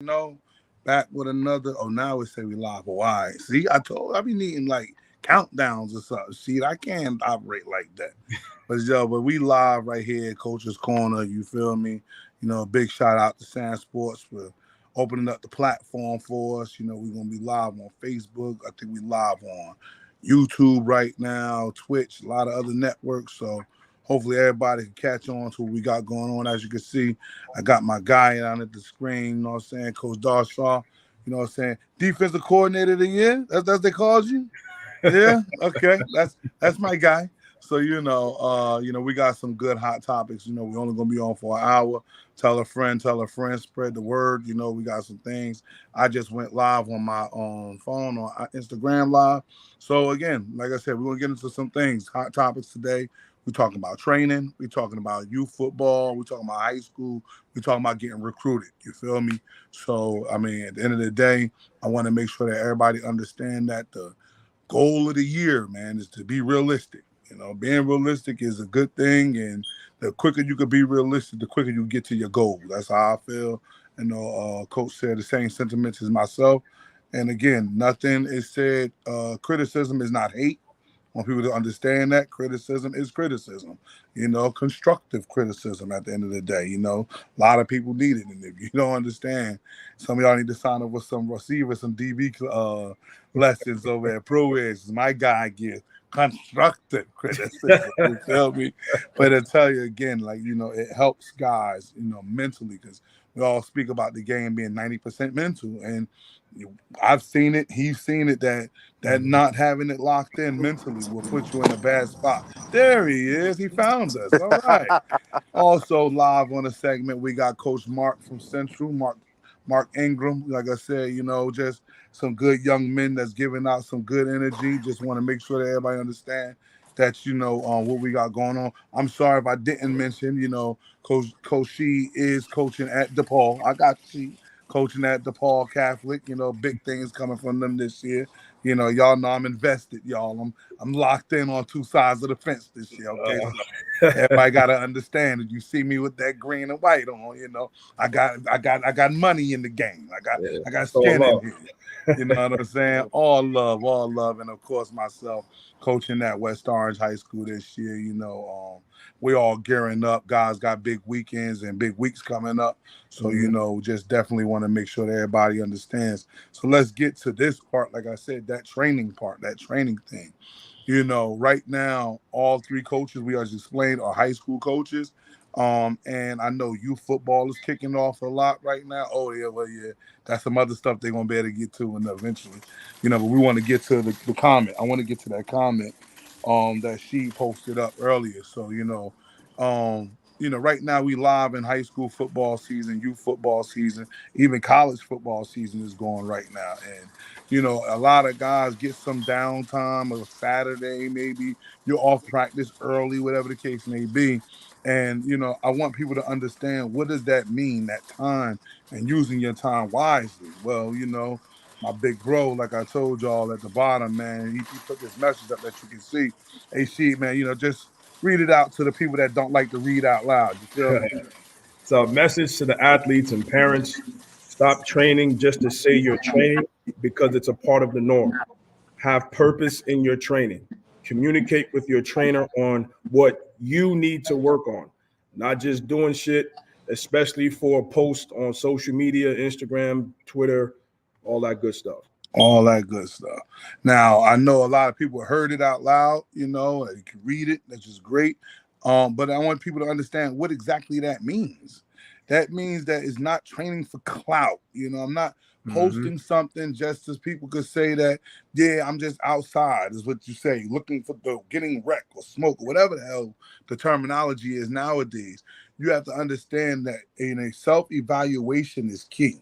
know, back with another. Oh, now we say we live. Why? See, I be needing like countdowns or something. See, I can't operate like that. But we live right here at Coach's Corner. You feel me? A big shout out to Sand Sports for opening up the platform for us. We're gonna be live on Facebook. I think we live on YouTube right now, Twitch, a lot of other networks. So hopefully everybody can catch on to what we got going on. As you can see, I got my guy down at the screen, you know what I'm saying, Coach Darshaw, you know what I'm saying, defensive coordinator of the year. That's what they called you? Yeah, okay. That's my guy. So we got some good hot topics. We're only gonna be on for an hour. Tell a friend, spread the word. We got some things. I just went live on my phone on Instagram live. So again, like I said, we're gonna get into some things, hot topics today. We're talking about training. We're talking about youth football. We're talking about high school. We're talking about getting recruited. You feel me? So I mean, at the end of the day, I want to make sure that everybody understand that the goal of the year, man, is to be realistic. Being realistic is a good thing, and the quicker you can be realistic, the quicker you get to your goal. That's how I feel. Coach said the same sentiments as myself. And again, nothing is said. Criticism is not hate. I want people to understand that criticism is criticism. Constructive criticism at the end of the day. A lot of people need it. And if you don't understand, some of y'all need to sign up with some receivers, some DB lessons over at Pro Edge. My guy gives constructive criticism. You feel me? But I tell you again, it helps guys, mentally, because we all speak about the game being 90% mental. And I've seen it. He's seen it that not having it locked in mentally will put you in a bad spot. There he is. He found us. All right. Also live on the segment, we got Coach Mark from Central, Mark Ingram. Like I said, just some good young men that's giving out some good energy. Just want to make sure that everybody understand that what we got going on. I'm sorry if I didn't mention, Coach She is coaching at DePaul. I got she coaching at DePaul Catholic. Big things coming from them this year. Y'all know I'm invested, y'all. I'm locked in on two sides of the fence this year. Okay, so everybody gotta understand that you see me with that green and white on. I got money in the game. I got It's all skin in love. here. You know what I'm saying? All love, and of course myself coaching at West Orange High School this year. We all gearing up. Guys got big weekends and big weeks coming up. So, just definitely want to make sure that everybody understands. So let's get to this part. Like I said, that training part, that training thing. Right now, all three coaches we just explained are high school coaches. And I know youth football is kicking off a lot right now. Oh yeah, well yeah, that's some other stuff they're gonna be able to get to and eventually. But we want to get to the comment. I want to get to that comment that she posted up earlier. So, right now we live in high school football season, youth football season, even college football season is going right now. And, a lot of guys get some downtime or Saturday, maybe you're off practice early, whatever the case may be. And, I want people to understand, what does that mean, that time and using your time wisely? Well, my big bro, like I told y'all at the bottom, man, he put this message up that you can see. Hey, she, man, just read it out to the people that don't like to read out loud. You feel me? So, message to the athletes and parents: stop training just to say you're training because it's a part of the norm. Have purpose in your training. Communicate with your trainer on what you need to work on, not just doing shit, especially for posts on social media, Instagram, Twitter, all that good stuff. All that good stuff. Now, I know a lot of people heard it out loud, and you can read it, which is great. But I want people to understand what exactly that means. That means that it's not training for clout. I'm not Mm-hmm. posting something just as people could say that, yeah, I'm just outside, is what you say, looking for the getting wrecked or smoke or whatever the hell the terminology is nowadays. You have to understand that in a self-evaluation is key.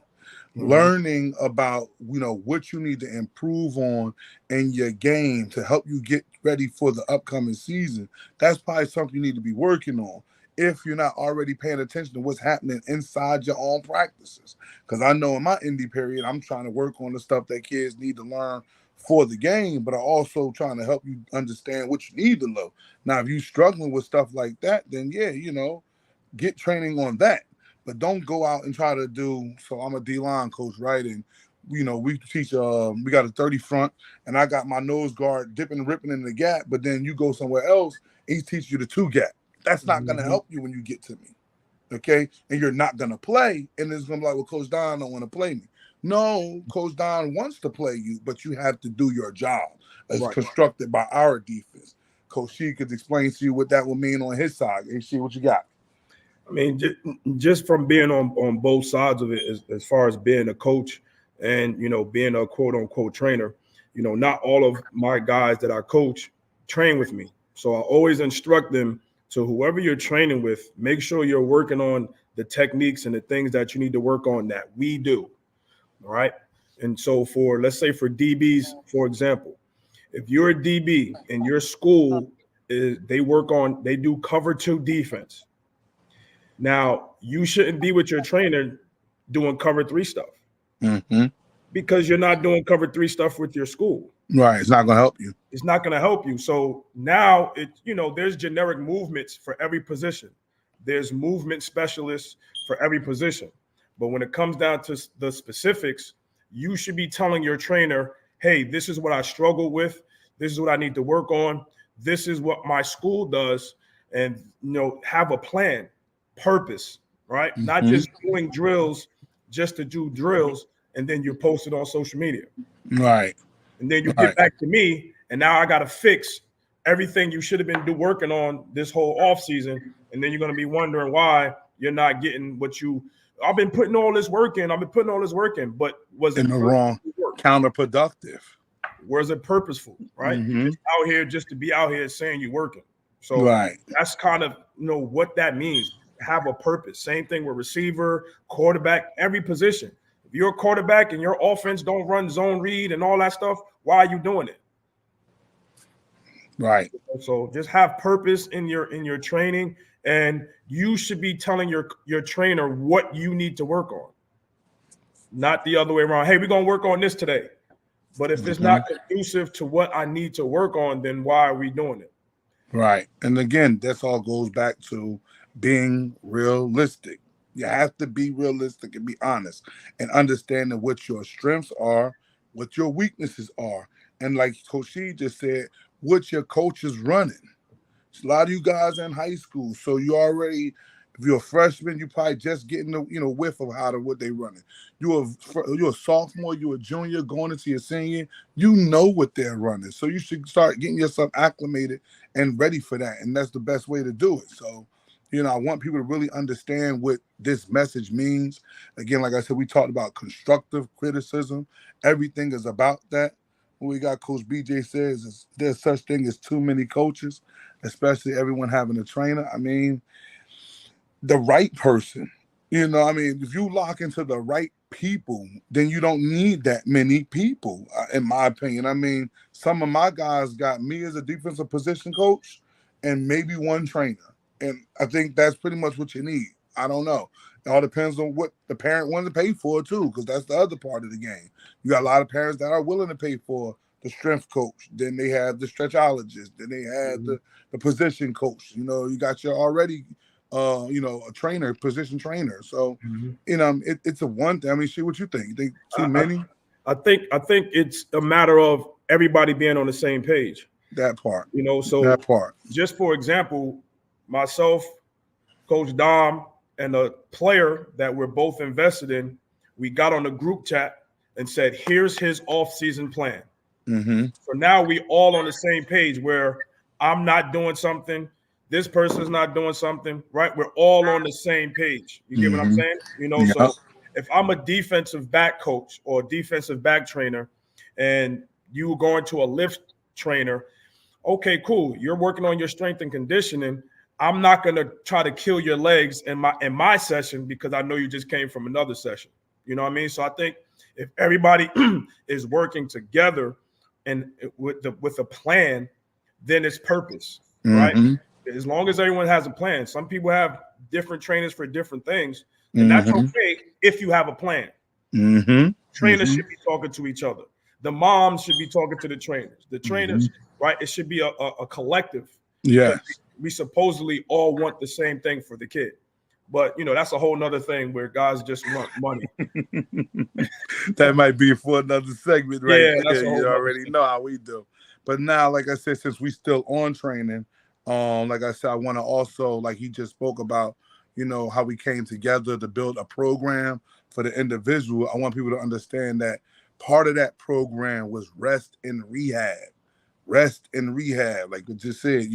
Mm-hmm. Learning about what you need to improve on in your game to help you get ready for the upcoming season. That's probably something you need to be working on if you're not already paying attention to what's happening inside your own practices. Because I know in my indie period, I'm trying to work on the stuff that kids need to learn for the game, but I'm also trying to help you understand what you need to know. Now, if you're struggling with stuff like that, then yeah, get training on that. but don't go out and try to do. So I'm a D-line coach, right? And we teach. We got a 30 front, and I got my nose guard dipping and ripping in the gap. But then you go somewhere else, and he teaches you the 2 gap. That's not going to help you when you get to me, okay? And you're not going to play, and it's going to be like, well, Coach Don don't want to play me. No, Coach Don wants to play you, but you have to do your job as constructed by our defense. Coach She could explain to you what that will mean on his side. And see what you got. I mean, just from being on both sides of it, as far as being a coach and, being a quote unquote trainer, not all of my guys that I coach train with me. So I always instruct them to whoever you're training with, make sure you're working on the techniques and the things that you need to work on that we do. All right. And so let's say for DBs, for example, if you're a DB in your school, they do cover 2 defense. Now, you shouldn't be with your trainer doing cover 3 stuff because you're not doing cover 3 stuff with your school. Right. It's not going to help you. It's not going to help you. So now there's generic movements for every position. There's movement specialists for every position. But when it comes down to the specifics, you should be telling your trainer, hey, this is what I struggle with. This is what I need to work on. This is what my school does. And, have a plan, purpose, right? Not just doing drills just to do drills. And then you post it on social media. Right. And then you get back to me. And now I got to fix everything you should have been working on this whole off season. And then you're going to be wondering why you're not getting what I've been putting all this work in. But was it in the wrong, counterproductive? Was it purposeful? Right? Out here just to be out here saying you're working. So that's kind of what that means. Have a purpose. Same thing with receiver, quarterback, every position. If you're a quarterback and your offense don't run zone read and all that stuff, why are you doing it? Right. So just have purpose in your training. And you should be telling your trainer what you need to work on, not the other way around. Hey, we're going to work on this today. But if it's not conducive to what I need to work on, then why are we doing it? Right. And again, this all goes back to being realistic. You have to be realistic and be honest and understanding what your strengths are, what your weaknesses are. And like Coach She just said, what your coach is running. A lot of you guys are in high school, so you already, if you're a freshman, you probably just getting the whiff of what they running. You're a sophomore, you're a junior going into your senior, you know what they're running. So you should start getting yourself acclimated and ready for that. And that's the best way to do it. So, I want people to really understand what this message means. Again, like I said, we talked about constructive criticism. Everything is about that. What we got Coach BJ says is there's such thing as too many coaches, especially everyone having a trainer. I mean, the right person, if you lock into the right people, then you don't need that many people, in my opinion. I mean, some of my guys got me as a defensive position coach and maybe one trainer. And I think that's pretty much what you need. I don't know. It all depends on what the parent wants to pay for, too, because that's the other part of the game. You got a lot of parents that are willing to pay for the strength coach. Then they have the stretchologist. Then they have the position coach. You got your already, a trainer, position trainer. So, it's a one thing. I mean, what you think? You think too many? I think it's a matter of everybody being on the same page. That part. So that part. Just for example, myself, Coach Dom, and a player that we're both invested in, we got on the group chat and said, here's his off-season plan. So now we all on the same page where I'm not doing something, this person's not doing something, right? We're all on the same page. You get what I'm saying? So if I'm a defensive back coach or defensive back trainer and you going to a lift trainer, okay, cool. You're working on your strength and conditioning. I'm not going to try to kill your legs in my session because I know you just came from another session. You know what I mean? So I think if everybody is working together and with a plan, then it's purpose, right? As long as everyone has a plan. Some people have different trainers for different things, and that's okay if you have a plan. Trainers should be talking to each other. The moms should be talking to the trainers. The trainers, right? It should be a collective. Yes. We supposedly all want the same thing for the kid. But that's a whole nother thing where guys just want money. That might be for another segment right Yeah, that's there. a whole You nother already thing. know how we do. But now, like I said, since we still on training, like I said, I want to also, like he just spoke about, how we came together to build a program for the individual. I want people to understand that part of that program was rest and rehab. Rest and rehab, like I just said,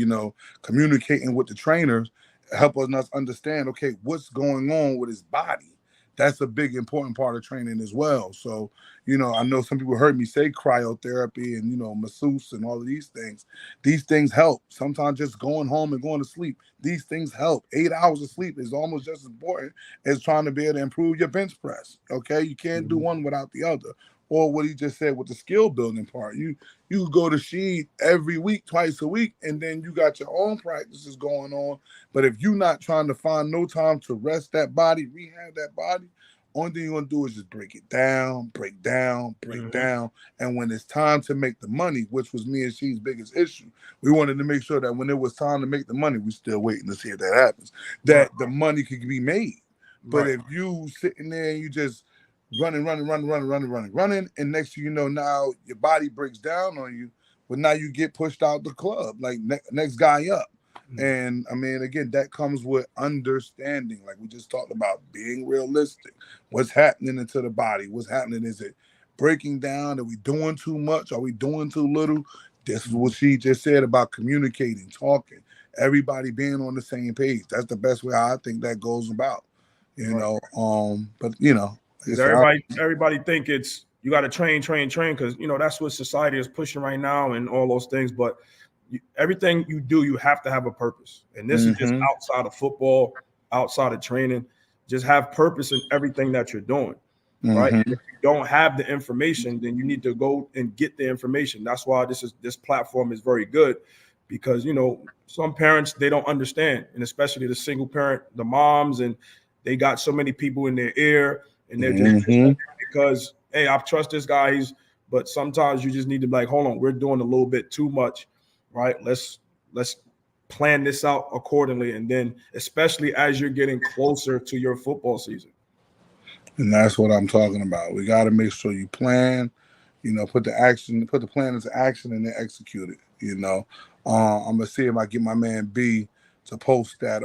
communicating with the trainers, helping us understand, okay, what's going on with his body. That's a big important part of training as well. So, I know some people heard me say cryotherapy and, masseuse and all of these things. These things help. Sometimes just going home and going to sleep, these things help. 8 hours of sleep is almost just as important as trying to be able to improve your bench press. Okay. You can't do one without the other. Or what he just said with the skill building part. You go to Sheed every week, twice a week, and then you got your own practices going on. But if you're not trying to find no time to rest that body, rehab that body, only thing you're gonna do is just break it down, break down, break down. And when it's time to make the money, which was me and Sheed's biggest issue, we wanted to make sure that when it was time to make the money, we still waiting to see if that happens, that the money could be made. But if you sitting there and you just running, and next thing you know, now your body breaks down on you, but now you get pushed out the club, like next guy up. And I mean, again, that comes with understanding, like we just talked about, being realistic. What's happening into the body? What's happening? Is it breaking down? Are we doing too much? Are we doing too little? This is what she just said about communicating, talking, everybody being on the same page. That's the best way I think that goes about. But Because everybody think it's you got to train because that's what society is pushing right now and all those things. But everything you do, you have to have a purpose, and this is just outside of football, outside of training. Just have purpose in everything that you're doing, right? If you don't have the information, then you need to go and get the information. That's why this platform is very good, because some parents, they don't understand, and especially the single parent, the moms, and they got so many people in their ear. And they're just because, hey, I trust this guy. But sometimes you just need to be like, hold on, we're doing a little bit too much, right? Let's plan this out accordingly. And then, especially as you're getting closer to your football season. And that's what I'm talking about. We got to make sure you plan, put the plan into action and then execute it. I'm gonna see if I get my man B to post that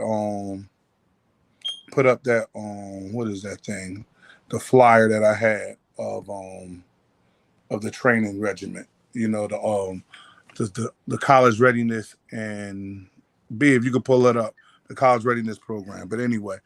put up that what is that thing? The flyer that I had of the training regiment, the college readiness, and B, if you could pull it up, the college readiness program. But anyway,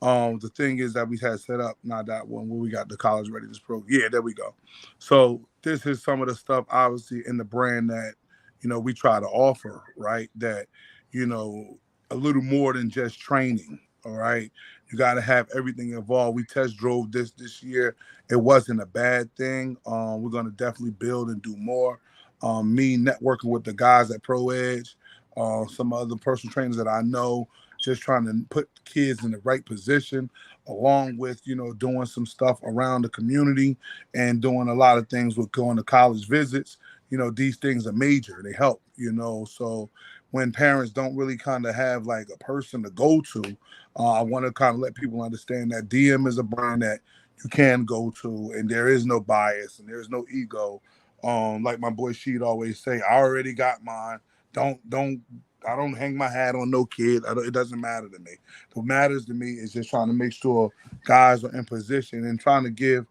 the thing is that we had set up, not that one where we got the college readiness program. Yeah, there we go. So this is some of the stuff obviously in the brand that, we try to offer, right? That, a little more than just training. All right. You got to have everything involved. We test drove this year. It wasn't a bad thing. We're going to definitely build and do more. Me networking with the guys at Pro Edge, some other personal trainers that I know, just trying to put kids in the right position, along with, doing some stuff around the community and doing a lot of things with going to college visits. These things are major. They help, so when parents don't really kind of have like a person to go to, I want to kind of let people understand that DM is a brand that you can go to, and there is no bias and there's no ego. Like my boy Sheed always say, I already got mine. I don't hang my hat on no kid. It doesn't matter to me. What matters to me is just trying to make sure guys are in position and trying to give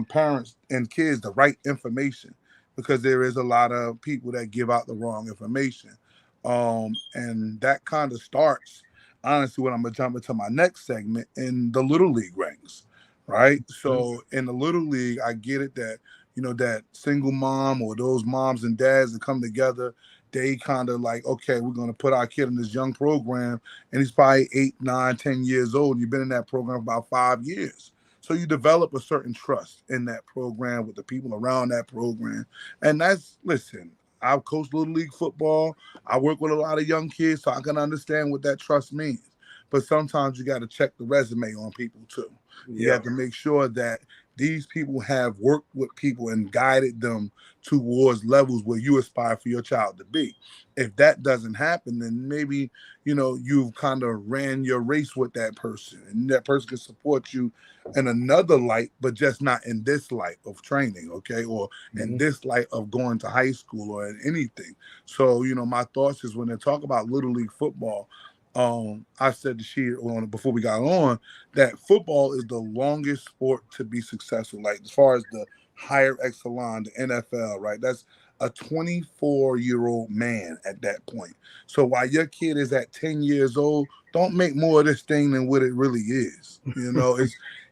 parents and kids the right information, because there is a lot of people that give out the wrong information. And that kind of starts, honestly, when I'm going to jump into my next segment in the Little League ranks, right? So in the Little League, I get it that, that single mom or those moms and dads that come together, they kind of like, okay, we're going to put our kid in this young program, and he's probably 8, 9, 10 years old, and you've been in that program for about 5 years. So you develop a certain trust in that program with the people around that program. And listen, I've coached Little League football. I work with a lot of young kids, so I can understand what that trust means. But sometimes you got to check the resume on people too. You have to make sure that these people have worked with people and guided them towards levels where you aspire for your child to be. If that doesn't happen, then maybe, you've kind of ran your race with that person, and that person can support you in another light, but just not in this light of training, okay, or in this light of going to high school or in anything. So, my thoughts is when they talk about Little League football, I said to she before we got on that football is the longest sport to be successful. Like as far as the higher echelon, the NFL, right? That's a 24-year-old man at that point. So while your kid is at 10 years old, don't make more of this thing than what it really is.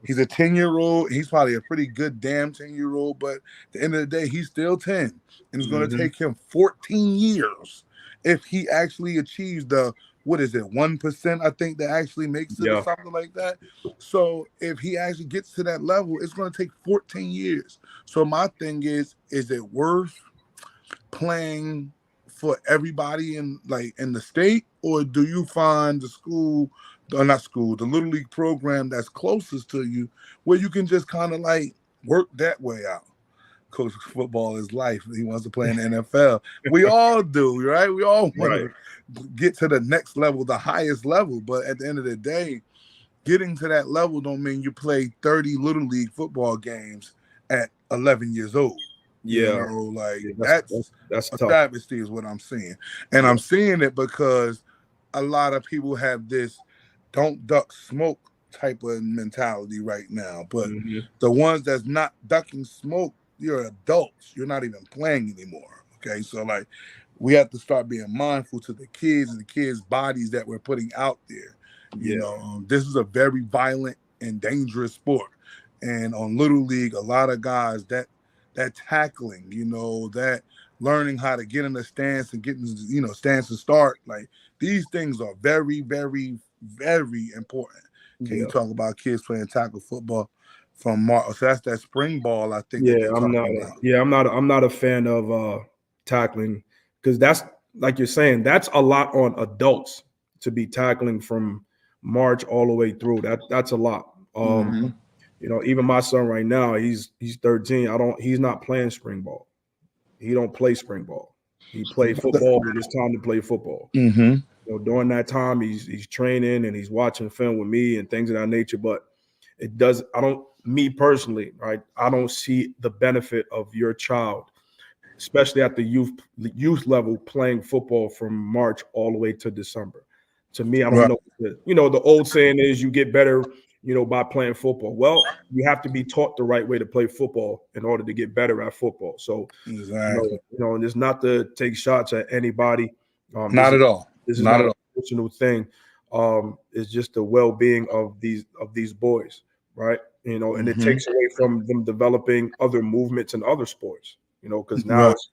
He's a 10-year-old. He's probably a pretty good damn 10-year-old, but at the end of the day, he's still 10. And it's going to take him 14 years if he actually achieves the, what is it, 1%, I think, that actually makes it or something like that. So if he actually gets to that level, it's going to take 14 years. So my thing is it worth playing for everybody in the state, or do you find the the Little League program that's closest to you where you can just kind of work that way out? Coach, football is life. He wants to play in the NFL. We all do, right? We all want to get to the next level, the highest level. But at the end of the day, getting to that level don't mean you play 30 Little League football games at 11 years old. Yeah. That's a travesty is what I'm seeing. And I'm seeing it because a lot of people have this don't duck smoke type of mentality right now. But the ones that's not ducking smoke, you're adults. You're not even playing anymore. Okay. So we have to start being mindful to the kids and the kids' bodies that we're putting out there. This is a very violent and dangerous sport. And on Little League, a lot of guys that tackling, that learning how to get in the stance and getting, stance to start. These things are very, very, very important. Can you talk about kids playing tackle football from March? So that's that spring ball, I think. I'm not a fan of tackling, because that's, like you're saying, that's a lot on adults to be tackling from March all the way through. That's a lot. Even my son right now, he's 13. He's not playing spring ball. He don't play spring ball. He played football when it's time to play football. During that time, he's training and he's watching film with me and things of that nature. But me personally, right, I don't see the benefit of your child, especially at the youth level, playing football from March all the way to December. To me, I don't know. The old saying is you get better, by playing football. Well, you have to be taught the right way to play football in order to get better at football. So, and it's not to take shots at anybody. Not at all. This is not a personal thing. It's just the well-being of these boys, right? And it takes away from them developing other movements and other sports, because now it's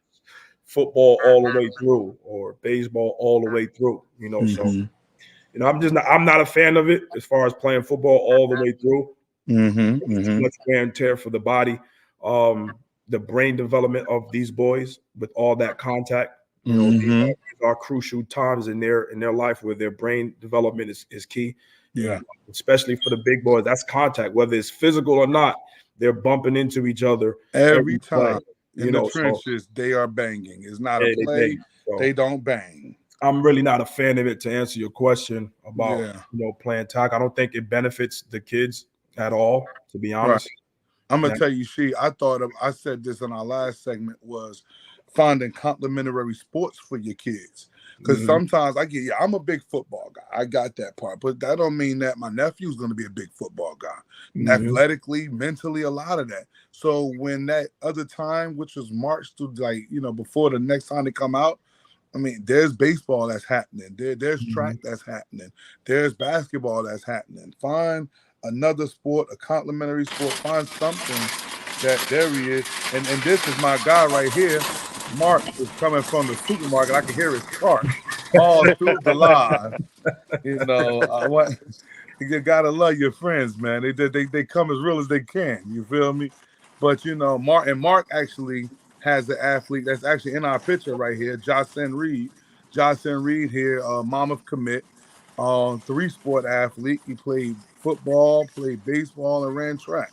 football all the way through or baseball all the way through, so. I'm not a fan of it as far as playing football all the way through. It's too much wear and tear for the body. The brain development of these boys with all that contact, these are crucial times in their life where their brain development is key. Yeah, especially for the big boys, that's contact, whether it's physical or not. They're bumping into each other every time. In the trenches, they are banging. It's not a play. They don't bang. I'm really not a fan of it, to answer your question about playing tackle. I don't think it benefits the kids at all, to be honest. I'm gonna tell you, I said this in our last segment, was finding complementary sports for your kids. Because sometimes I'm a big football guy. I got that part. But that don't mean that my nephew's going to be a big football guy. Athletically, mentally, a lot of that. So when that other time, which was March to before the next time they come out, I mean, there's baseball that's happening. There's track that's happening. There's basketball that's happening. Find another sport, a complementary sport. Find something that there he is. And this is my guy right here. Mark is coming from the supermarket. I can hear his cart all through the live. You gotta love your friends, man. They come as real as they can. You feel me? But Mark actually has an athlete that's actually in our picture right here, Jocelyn Reed. Jocelyn Reed here, Monmouth commit, 3-sport athlete. He played football, played baseball, and ran track.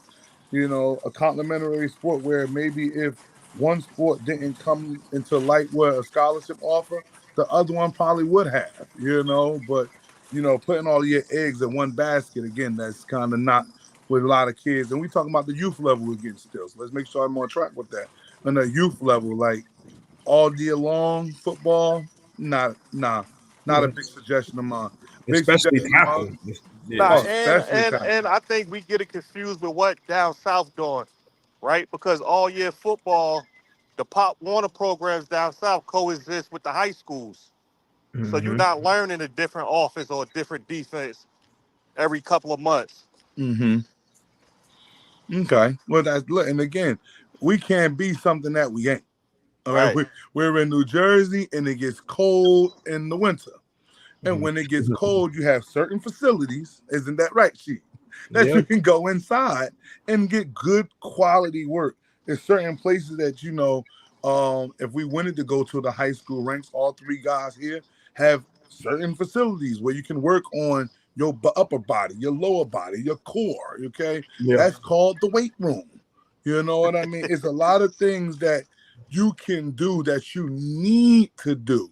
a complementary sport where maybe if one sport didn't come into light with a scholarship offer, the other one probably would have. But putting all your eggs in one basket again, that's kind of not with a lot of kids. And we talking about the youth level again still. So let's make sure I'm on track with that. On the youth level, like all year long football, not a Yeah. big suggestion of mine. Big Especially suggestion of mine. tackling. Nah, Yeah. Oh, and especially and tackling. and I think we get it confused with what down south doing, right? Because all year football, the Pop Warner programs down south coexist with the high schools. So you're Hmm. not learning a different offense or a different defense every couple of months. Mm-hmm. Okay. Well, and again, we can't be something that we ain't. All right. Right. We're in New Jersey and it gets cold in the winter. And when it gets cold, you have certain facilities, isn't that right, Chief? That Yeah. you can go inside and get good quality work. There's certain places that if we wanted to go to the high school ranks, all three guys here have certain facilities where you can work on your upper body, your lower body, your core. Okay, Yeah. that's called the weight room. You know what I mean? It's a lot of things that you can do that you need to do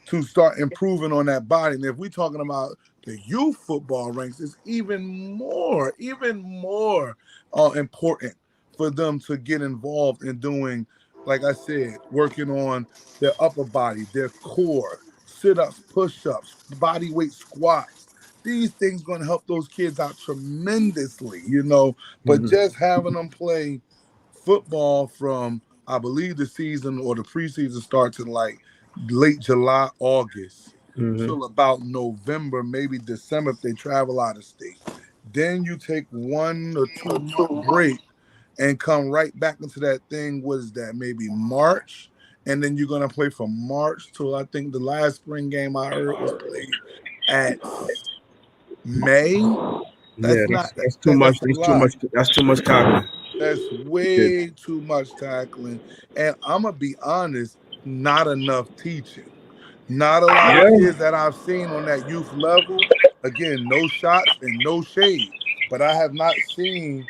to start improving on that body. And if we're talking about the youth football ranks, it's even more important for them to get involved in doing, like I said, working on their upper body, their core, sit-ups, push-ups, body weight squats. These things going to help those kids out tremendously. But Mhm. just having them play football from, I believe, the season or the preseason starts in like late July, August, Mhm. till about November, maybe December if they travel out of state. Then you take 1 or 2 month break and come right back into that thing. What is that? Maybe March. And then you're gonna play from March till I think the last spring game I heard was played at May. Yeah, That's not that's too much. that's a That's too lot. much. That's too much tackling. That's Kids. way too much tackling. And I'm gonna be honest, not enough teaching. Not a lot of Yeah. kids that I've seen on that youth level. Again, no shots and no shade. But I have not seen,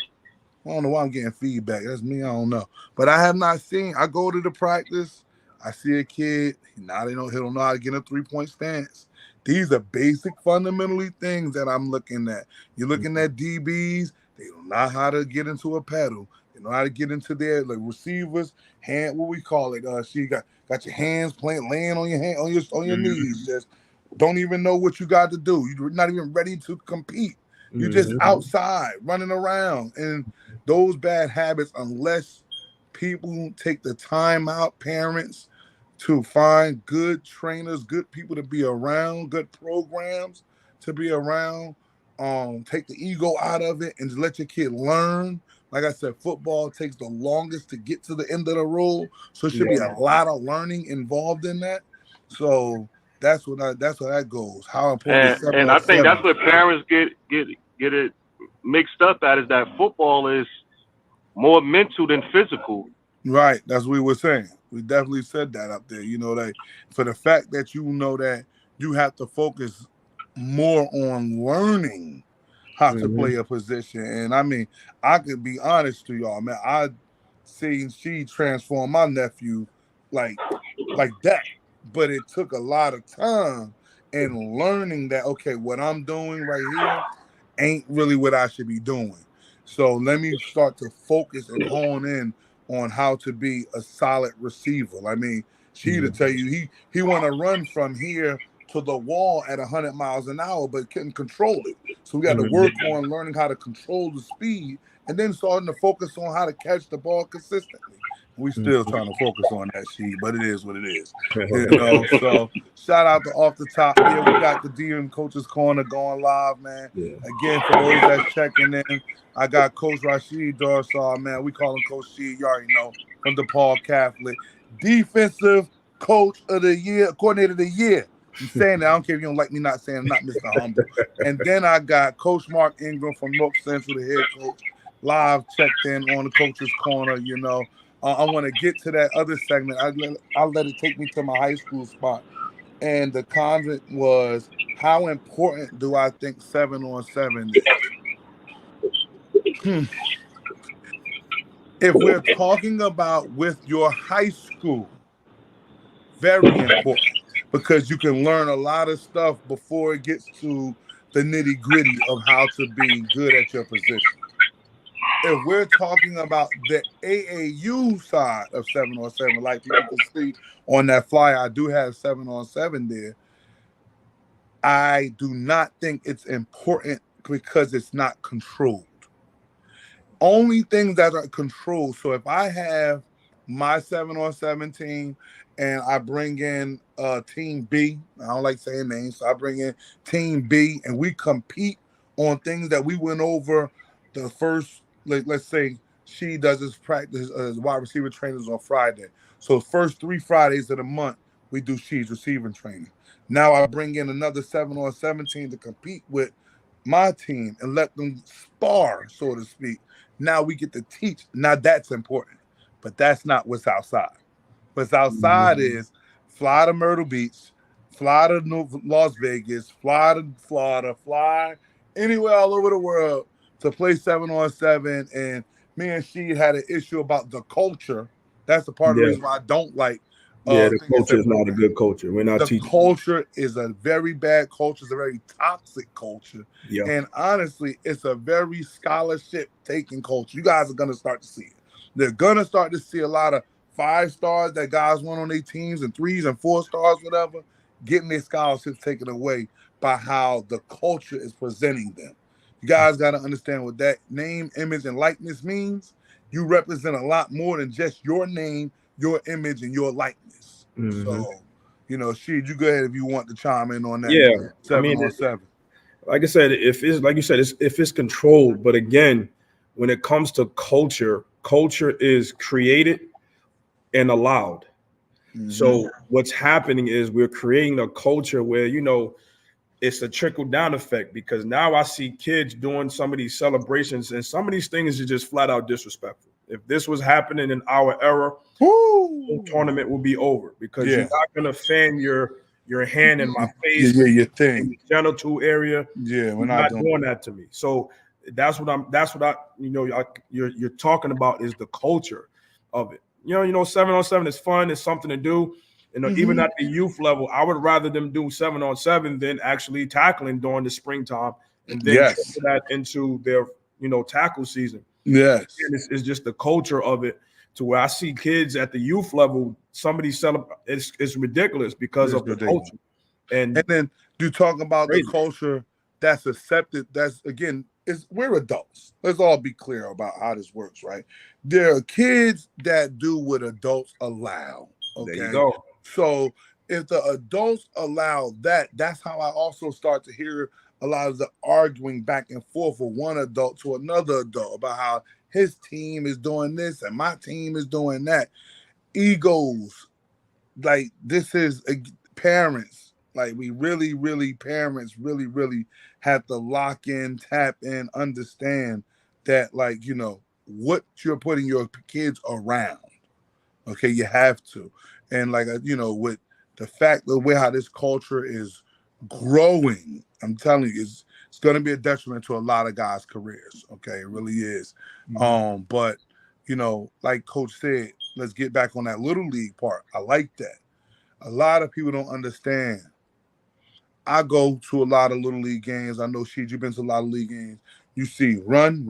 I don't know why I'm getting feedback. That's me, I don't know. But I have not seen, I go to the practice, I see a kid, now he don't know how to get a 3-point stance. These are basic fundamentally things that I'm looking at. You're looking at DBs, they don't know how to get into a pedal. They know how to get into their like receivers, hand, what we call it. So you got your hands laying on your hand on your knees, just don't even know what you got to do. You're not even ready to compete. You're just Mhm. outside running around. And those bad habits, unless people take the time out, parents, to find good trainers, good people to be around, good programs to be around, take the ego out of it and just let your kid learn. Like I said, football takes the longest to get to the end of the road, so it should be a Yeah. lot of learning involved in that. So that's where that goes. How important And is seven and on I think seven? that's what parents get it mixed up at, is that football is more mental than physical. Right, that's what we were saying. We definitely said that up there. That for the fact that that you have to focus more on learning how to Mhm. play a position. And I mean, I could be honest to y'all, man. I seen she transform my nephew like that. But it took a lot of time and learning that okay, what I'm doing right here ain't really what I should be doing. So let me start to focus and hone in on how to be a solid receiver. I mean, she to Mhm. tell you he want to run from here to the wall at 100 miles an hour, but couldn't control it. So we got to Mhm. work on learning how to control the speed, and then starting to focus on how to catch the ball consistently. We still trying to focus on that sheet, but it is what it is. So shout out to Off the Top. Yeah, we got the DM Coaches Corner going live, man. Yeah. Again, for those that's checking in, I got Coach Rashid Dorsal, man. We call him Coach Sheed, you already know, from DePaul Catholic. Defensive Coach of the Year, Coordinator of the Year. I'm saying that. I don't care if you don't like me not saying, I'm not Mr. Humble. And then I got Coach Mark Ingram from North Central, the head coach, live checked in on the Coach's Corner. I want to get to that other segment. I'll let it take me to my high school spot. And the comment was, how important do I think 7-on-7 is? If we're talking about with your high school, very important because you can learn a lot of stuff before it gets to the nitty gritty of how to be good at your position. If we're talking about the AAU side of 7-on-7, like people can see on that flyer, I do have 7-on-7 there. I do not think it's important because it's not controlled. Only things that are controlled. So if I have my 7-on-7 team and I bring in team B, I don't like saying names, so I bring in team B and we compete on things that we went over the first, let's say she does his practice as wide receiver trainers on Friday. So first 3 Fridays of the month, we do she's receiving training. Now I bring in another 7-on-7 team to compete with my team and let them spar, so to speak. Now we get to teach. Now that's important, but that's not what's outside. What's outside is fly to Myrtle Beach, fly to Las Vegas, fly to Florida, fly anywhere all over the world to play 7-on-7. And me and she had an issue about the culture. That's the part of the Yeah. reason why I don't like. Yeah, the culture is not a good culture. We're not The teaching. culture is a very bad culture. It's a very toxic culture. Yeah. And honestly, it's a very scholarship-taking culture. You guys are going to start to see it. They're going to start to see a lot of 5 stars that guys won on their teams and 3s and 4 stars, whatever, getting their scholarships taken away by how the culture is presenting them. You guys got to understand what that name, image, and likeness means. You represent a lot more than just your name, your image, and your likeness. So, you know, Sheed, you go ahead if you want to chime in on that. Yeah, 7-on-7. Like I said, if it's like you said, if it's controlled. But again, when it comes to culture, culture is created and allowed. So what's happening is we're creating a culture where, you know, it's a trickle down effect, because now I see kids doing some of these celebrations and some of these things are just flat out disrespectful. If this was happening in our era, the tournament will be over, because you're not gonna fan your hand in my face, your in thing. the genital area. Yeah, we're You're not doing that to me. So that's what I you know, you're talking about is the culture of it. You know, 7-on-7 is fun. It's something to do. You know, even at the youth level, I would rather them do 7-on-7 than actually tackling during the springtime and then trickle that into their, you know, tackle season. Yes. And it's just the culture of it, to where I see kids at the youth level, somebody it's ridiculous because of the culture. And then you talk about the culture that's accepted. That's, again, we're adults. Let's all be clear about how this works, right? There are kids that do what adults allow. Okay. There you go. So if the adults allow that, that's how I also start to hear a lot of the arguing back and forth with one adult to another adult about how his team is doing this and my team is doing that. Egos, like, this is parents. Like, we really parents really have to lock in, tap in, understand that, like, you know, what you're putting your kids around. Okay, you have to. And, like, you know, with the fact the way how this culture is growing, I'm telling you, it's going to be a detriment to a lot of guys' careers. Okay, it really is. But, you know, like Coach said, let's get back on that little league part. I like that. A lot of people don't understand. I go to a lot of little league games. I know, Sheed, you've been to a lot of league games. You see run.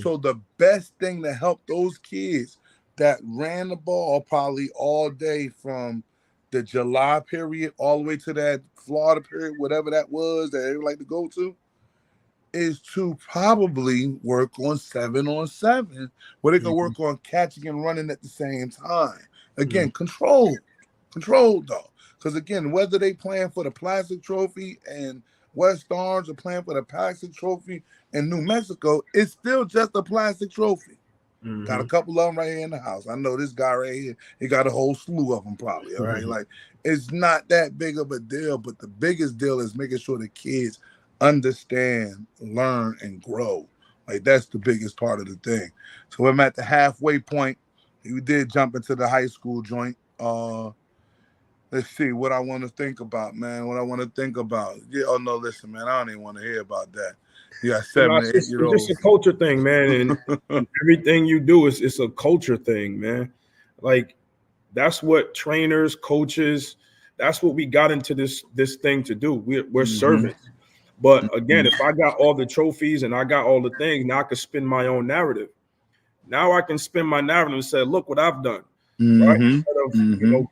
So the best thing to help those kids that ran the ball probably all day from the July period all the way to that Florida period, whatever that was that they like to go to, is to probably work on 7-on-7, where they can work on catching and running at the same time. Again, controlled though. Because again, whether they playing for the Plastic Trophy and West Orange or playing for the Plastic Trophy in New Mexico, it's still just a Plastic Trophy. Got a couple of them right here in the house. I know this guy right here, he got a whole slew of them probably, all right? Like, it's not that big of a deal, but the biggest deal is making sure the kids understand, learn, and grow. Like, that's the biggest part of the thing. So I'm at the halfway point. We did jump into the high school joint. Let's see what I want to think about, man. What I want to think about. Yeah, oh no, listen, man, I don't even want to hear about that. You got You know, 7 to 8 it's year just a olds. culture thing, man, and everything you do is it's a culture thing, man. Like that's what trainers, coaches, that's what we got into this thing to do. We're servants. But again, if I got all the trophies and I got all the things, now I can spin my own narrative. Now I can spin my narrative and say, look what I've done. Right? Instead of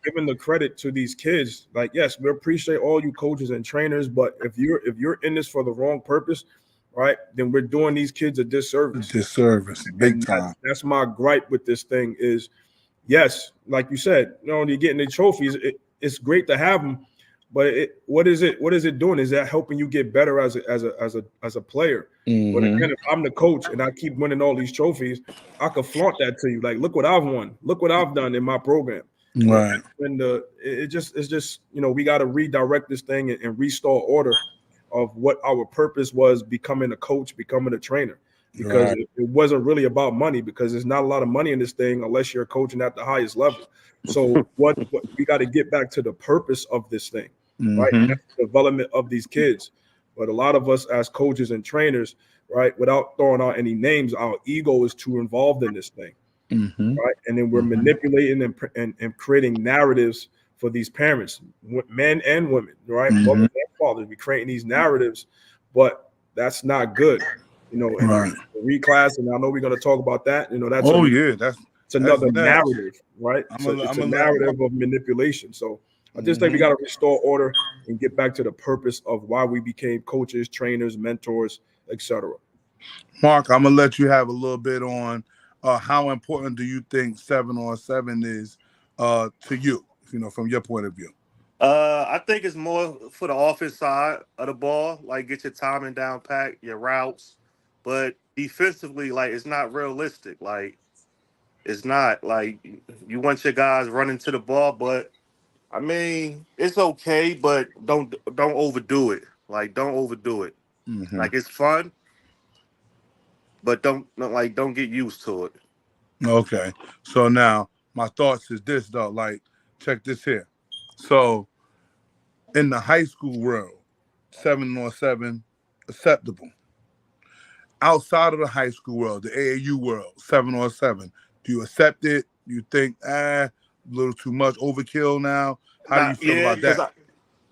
giving the credit to these kids. Like, yes, we appreciate all you coaches and trainers, but if you're in this for the wrong purpose, right, then we're doing these kids a disservice. Disservice, big And time. that's my gripe with this thing is, yes, like you said, you're getting the trophies. It's great to have them, but what is it doing? Is that helping you get better as a player? But again, if I'm the coach and I keep winning all these trophies, I could flaunt that to you. Like, look what I've won. Look what I've done in my program. Right. And it's just we got to redirect this thing and restore order of what our purpose was becoming a coach, becoming a trainer. Because Right. it wasn't really about money, because there's not a lot of money in this thing unless you're coaching at the highest level. So what we got to get back to the purpose of this thing, right? And that's the development of these kids. But a lot of us as coaches and trainers, right, without throwing out any names, our ego is too involved in this thing, right? And then we're manipulating and creating narratives for these parents, men and women, right? Mothers and fathers. We're creating these narratives, but that's not good. And reclass, and I know we're going to talk about that. That's it's another narrative, right? It's a narrative of manipulation. So I just think we got to restore order and get back to the purpose of why we became coaches, trainers, mentors, etc. Mark, I'm gonna let you have a little bit on how important do you think 7-on-7 is to you, from your point of view. I think it's more for the offense side of the ball, like get your timing down pat, your routes. But defensively, like it's not realistic. Like it's not like you want your guys running to the ball, but I mean it's okay, but don't overdo it. Like don't overdo it. Like it's fun, but don't get used to it. Okay. So now my thoughts is this though. Like, check this here. So in the high school world, 7-on-7 acceptable. Outside of the high school world, the AAU world, 7-on-7, do you accept it? Do you think a little too much overkill now? How do you feel about that?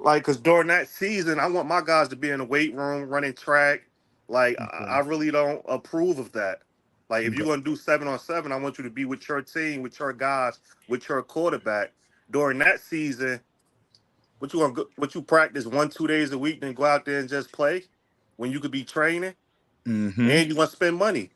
Because during that season, I want my guys to be in the weight room running track. Like I really don't approve of that. Like if you're gonna do 7-on-7, I want you to be with your team, with your guys, with your quarterback. During that season, what you practice 1-2 days a week, then go out there and just play when you could be training, and you want to spend money.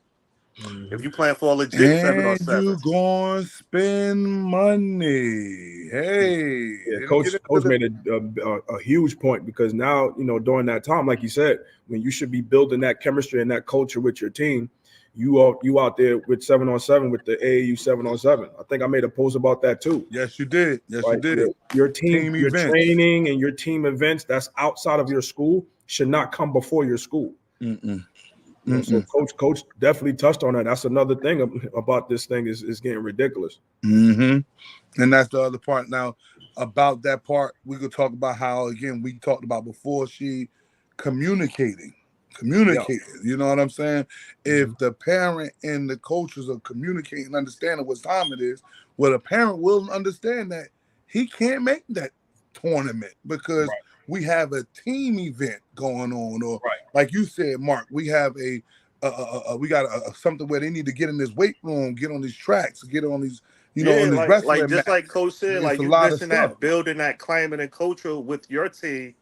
If you playing for a legit 7-on-7, and you gonna spend money. Hey, Yeah, coach made a huge point, because now, during that time, like you said, when you should be building that chemistry and that culture with your team, you out there with 7-on-7 with the AAU 7-on-7. I think I made a post about that too. Yes, you did. Yes, right? You did. Your team your events. training and your team events that's outside of your school should not come before your school. So coach definitely touched on that. That's another thing about this thing is getting ridiculous. And that's the other part. Now, about that part, we could talk about how, again, we talked about before, she communicating. You know what I'm saying? If the parent and the coaches are communicating, understanding what time it is, well, the parent will understand that he can't make that tournament because we have a team event going on, or like you said, Mark, we have we got something where they need to get in this weight room, get on these tracks, get on these, on this wrestling like just match. like Coach said, It's like a you lot of missing stuff. that building, that claiming and culture with your team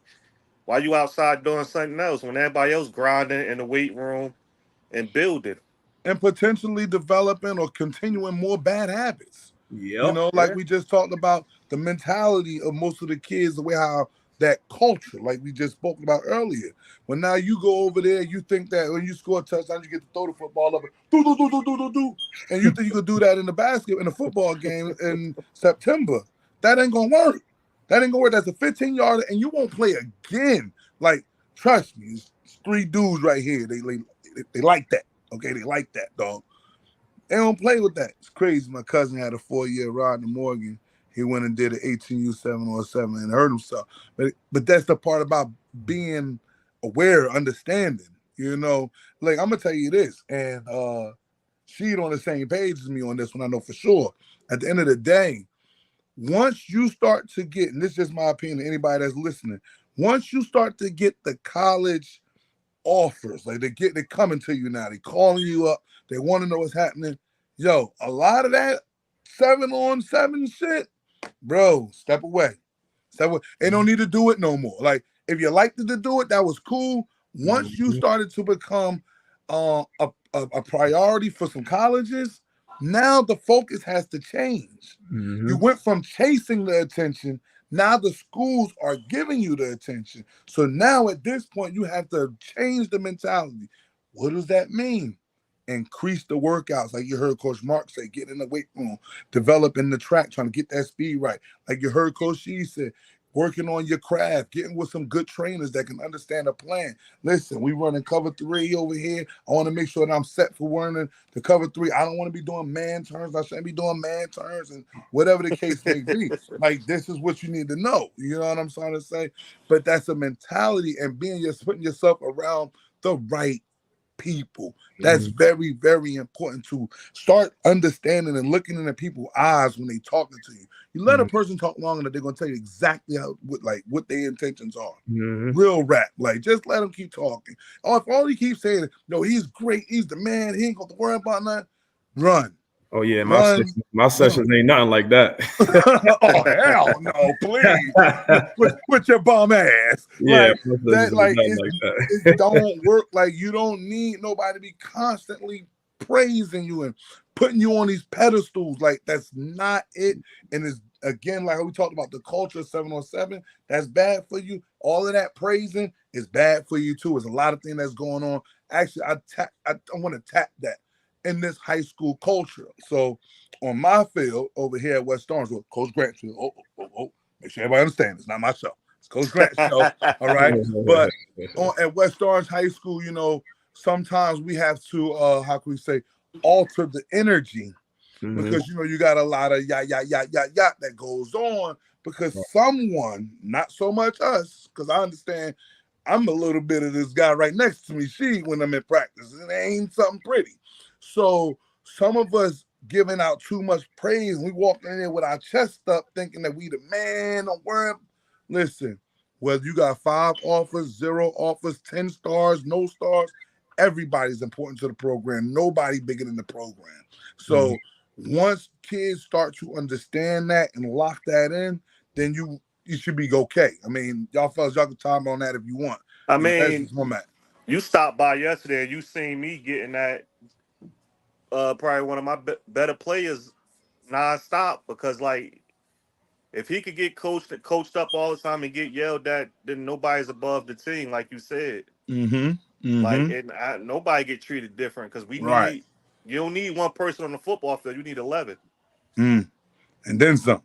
while you outside doing something else when everybody else grinding in the weight room and building. And potentially developing or continuing more bad habits. Like we just talked about the mentality of most of the kids, the way how that culture, like we just spoke about earlier. When now you go over there, you think that when you score a touchdown, you get to throw the football up, and you think you could do that in the football game in September. That ain't gonna work. That's a 15-yarder, and you won't play again. Like, trust me, it's 3 dudes right here. They like that. Okay, they like that, dog. They don't play with that. It's crazy. My cousin had a 4-year Rodney Morgan. He went and did an 18U 7-on-7 and hurt himself. But that's the part about being aware, understanding. You know, like I'm gonna tell you this, and she's on the same page as me on this one. I know for sure. At the end of the day, once you start to get, and this is just my opinion, anybody that's listening, once you start to get the college offers, like they're coming to you now, they calling you up, they want to know what's happening. Yo, a lot of that 7-on-7 shit, bro, step away. Step away. They don't need to do it no more. Like, if you liked to do it, that was cool. Once you started to become a priority for some colleges, now the focus has to change. You went from chasing the attention, now the schools are giving you the attention. So now at this point, you have to change the mentality. What does that mean? Increase the workouts, like you heard Coach Mark say, get in the weight room, developing the track, trying to get that speed right. Like you heard Coach Shee say, working on your craft, getting with some good trainers that can understand a plan. Listen, we running cover 3 over here. I want to make sure that I'm set for running the cover 3. I don't want to be doing man turns. I shouldn't be doing man turns and whatever the case may be. Like, this is what you need to know. You know what I'm trying to say? But that's a mentality, and putting yourself around the right people. That's very, very important to start understanding and looking into people's eyes when they talking to you. You let a person talk long enough, they're gonna tell you exactly what their intentions are. Real rap. Like, just let them keep talking. Oh, if all he keeps saying, no, he's great, he's the man, he ain't gonna worry about nothing, run. Oh yeah, my sessions ain't nothing like that. Oh hell no, please. With your bum ass. Yeah, it don't work. Like, you don't need nobody to be constantly praising you and putting you on these pedestals. Like, that's not it. And it's, again, like we talked about the culture of 7-on-7, that's bad for you. All of that praising is bad for you too. There's a lot of things that's going on. Actually, I want to tap that in this high school culture. So on my field over here at West Orange, Coach Grant's field, make sure everybody understands, it's not my show. It's Coach Grant's show, all right? But at West Orange High School, you know, sometimes we have to, how can we say, alter the energy because, you know, you got a lot of yacht that goes on because someone, not so much us, because I understand I'm a little bit of this guy right next to me, when I'm in practice, and it ain't something pretty. So some of us giving out too much praise. We walk in there with our chest up thinking that we the man. Don't worry. Listen, whether you got 5 offers, 0 offers, 10 stars, no stars, everybody's important to the program. Nobody bigger than the program. So once kids start to understand that and lock that in, then you should be okay. I mean, y'all fellas, y'all can time on that if you want. I mean, you stopped by yesterday and you seen me getting that probably one of my better players nonstop, because like, if he could get coached up all the time and get yelled at, then nobody's above the team, like you said. Like, and nobody get treated different because we need. You don't need one person on the football field. You need 11. And then some.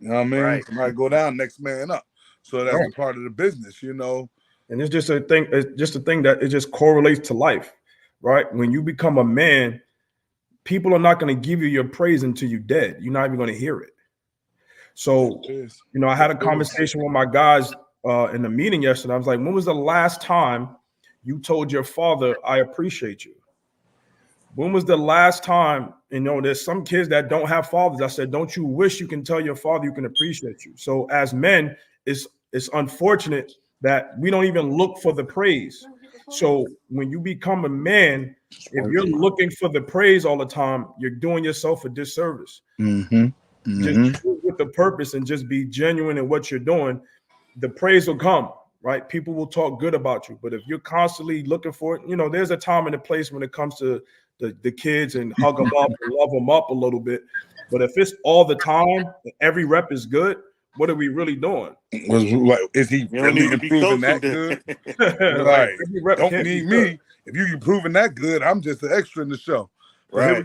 You know what I mean? Right. Somebody go down, next man up. So that's a part of the business, you know. And it's just a thing. It's just a thing that it just correlates to life, right? When you become a man, people are not going to give you your praise until you're dead. You're not even going to hear it. So, you know, I had a conversation with my guys in the meeting yesterday. I was like, when was the last time you told your father, I appreciate you? When was the last time, you know, there's some kids that don't have fathers. I said, don't you wish you can tell your father you can appreciate you? So as men, it's unfortunate that we don't even look for the praise. So when you become a man, if you're looking for the praise all the time, you're doing yourself a disservice. Just with the purpose and just be genuine in what you're doing, the praise will come, right? People will talk good about you. But if you're constantly looking for it, you know, there's a time and a place when it comes to the kids and hug them up and love them up a little bit. But if it's all the time, every rep is good, what are we really doing? Is he really improving that good? Right. Don't need me. If you improving that good, I'm just an extra in the show. Right.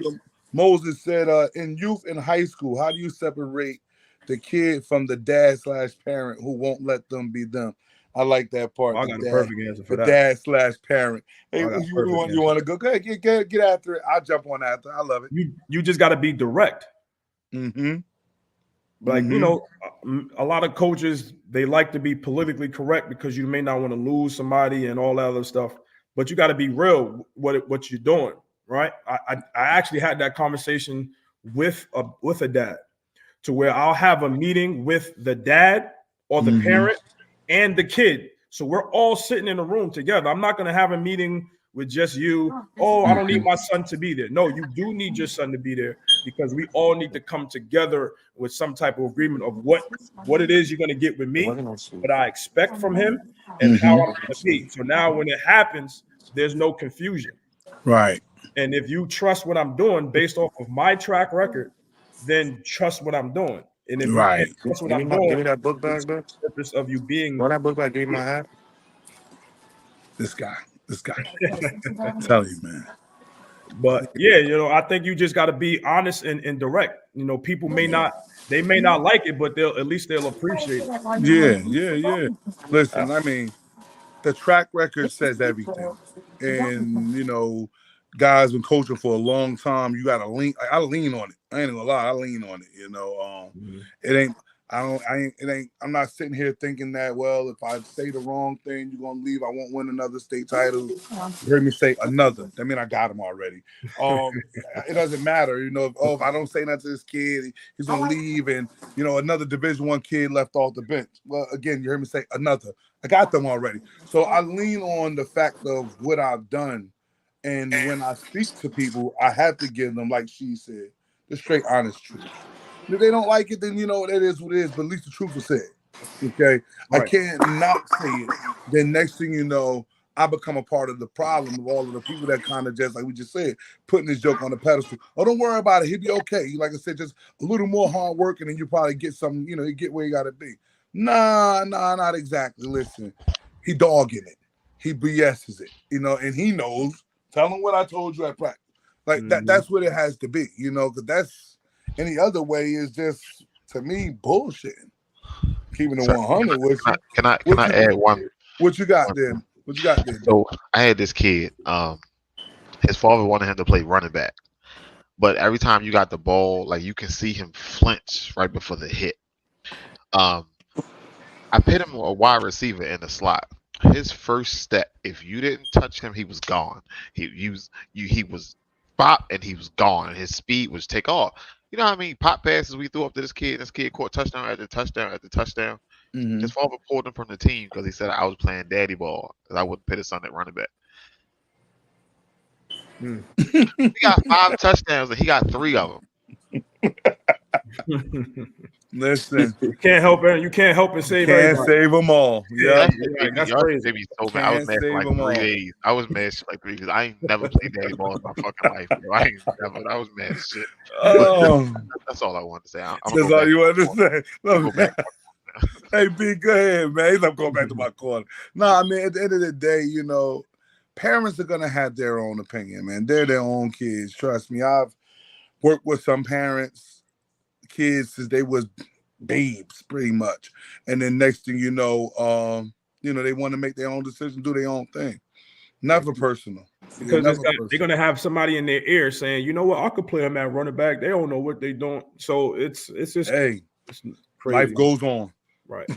Moses said, in youth and high school, how do you separate the kid from the dad/parent who won't let them be them? I like that part. I got a perfect answer for that. Dad/parent. Hey, you want to go? Go ahead, get after it. I'll jump on after. I love it. You just got to be direct. Like, you know, a lot of coaches, they like to be politically correct because you may not want to lose somebody and all that other stuff. but you got to be real what you're doing, right? I actually had that conversation with a dad, to where I'll have a meeting with the dad or the parent and the kid. So we're all sitting in a room together. I'm not going to have a meeting with just you. Oh, I don't need my son to be there. No, you do need your son to be there, because we all need to come together with some type of agreement of what it is you're going to get with me, what I expect from him, and how I'm going to be. So now when it happens, there's no confusion. Right. And if you trust what I'm doing based off of my track record, then trust what I'm doing. And if you can't trust what I'm doing, give me that book bag, bro. the purpose of you being that book bag, give me my hat. This guy. I tell you, man. But yeah, I think you just got to be honest and direct. People may not like it, but at least they'll appreciate it. Yeah. Listen, I mean, the track record says everything. And, guys been coaching for a long time. You got to lean. I lean on it. I ain't gonna lie. I lean on it. It ain't. I'm not sitting here thinking that, well, if I say the wrong thing, you're gonna leave. I won't win another state title. You heard me say another. That mean I got him already. It doesn't matter, if I don't say nothing to this kid, he's gonna leave, and another Division I kid left off the bench. Well, again, you heard me say another. I got them already. So I lean on the fact of what I've done, and when I speak to people, I have to give them, like she said, the straight, honest truth. If they don't like it, then that is what it is. But at least the truth is said. Okay, right. I can't not say it. Then next thing you know, I become a part of the problem of all of the people that kind of just, like we just said, putting this joke on the pedestal. Oh, don't worry about it. He'll be okay. Like I said, just a little more hard work, and then you probably get something. You get where you got to be. Nah, not exactly. Listen, he dogging it. He BS's it. And he knows. Tell him what I told you at practice. Like that. That's what it has to be. Because that's. Any other way is just, to me, bullshitting. Keeping it 100 with you. Can I add one? What you got then? So I had this kid. His father wanted him to play running back, but every time you got the ball, like you can see him flinch right before the hit. I put him a wide receiver in the slot. His first step, if you didn't touch him, he was gone. He was pop and he was gone, and his speed was take off. You know how many pop passes we threw up to this kid? And this kid caught touchdown after touchdown after touchdown. His father pulled him from the team because he said I was playing daddy ball because I wouldn't put his son at running back. He got 5 touchdowns and he got 3 of them. Listen, you can't help it. You can't help and save. Can't save them all. Yeah, that's crazy. So I was mad for like 3 days. I was mad for like 3 days. I ain't never played daddy ball in my fucking life, bro. I was mad as shit. That's all I wanted to say. That's all you wanted to say. Hey, B, go ahead, man. I'm going back to my corner. No, I mean, at the end of the day, parents are gonna have their own opinion, man. They're their own kids. Trust me. I've worked with some parents. Kids since they was babes pretty much, and then next thing you know they want to make their own decision, do their own thing. Never personal, because they're gonna have somebody in their ear saying, you know what, I could play them at running back. They don't know what they don't. So it's just it's crazy. Life goes on, right?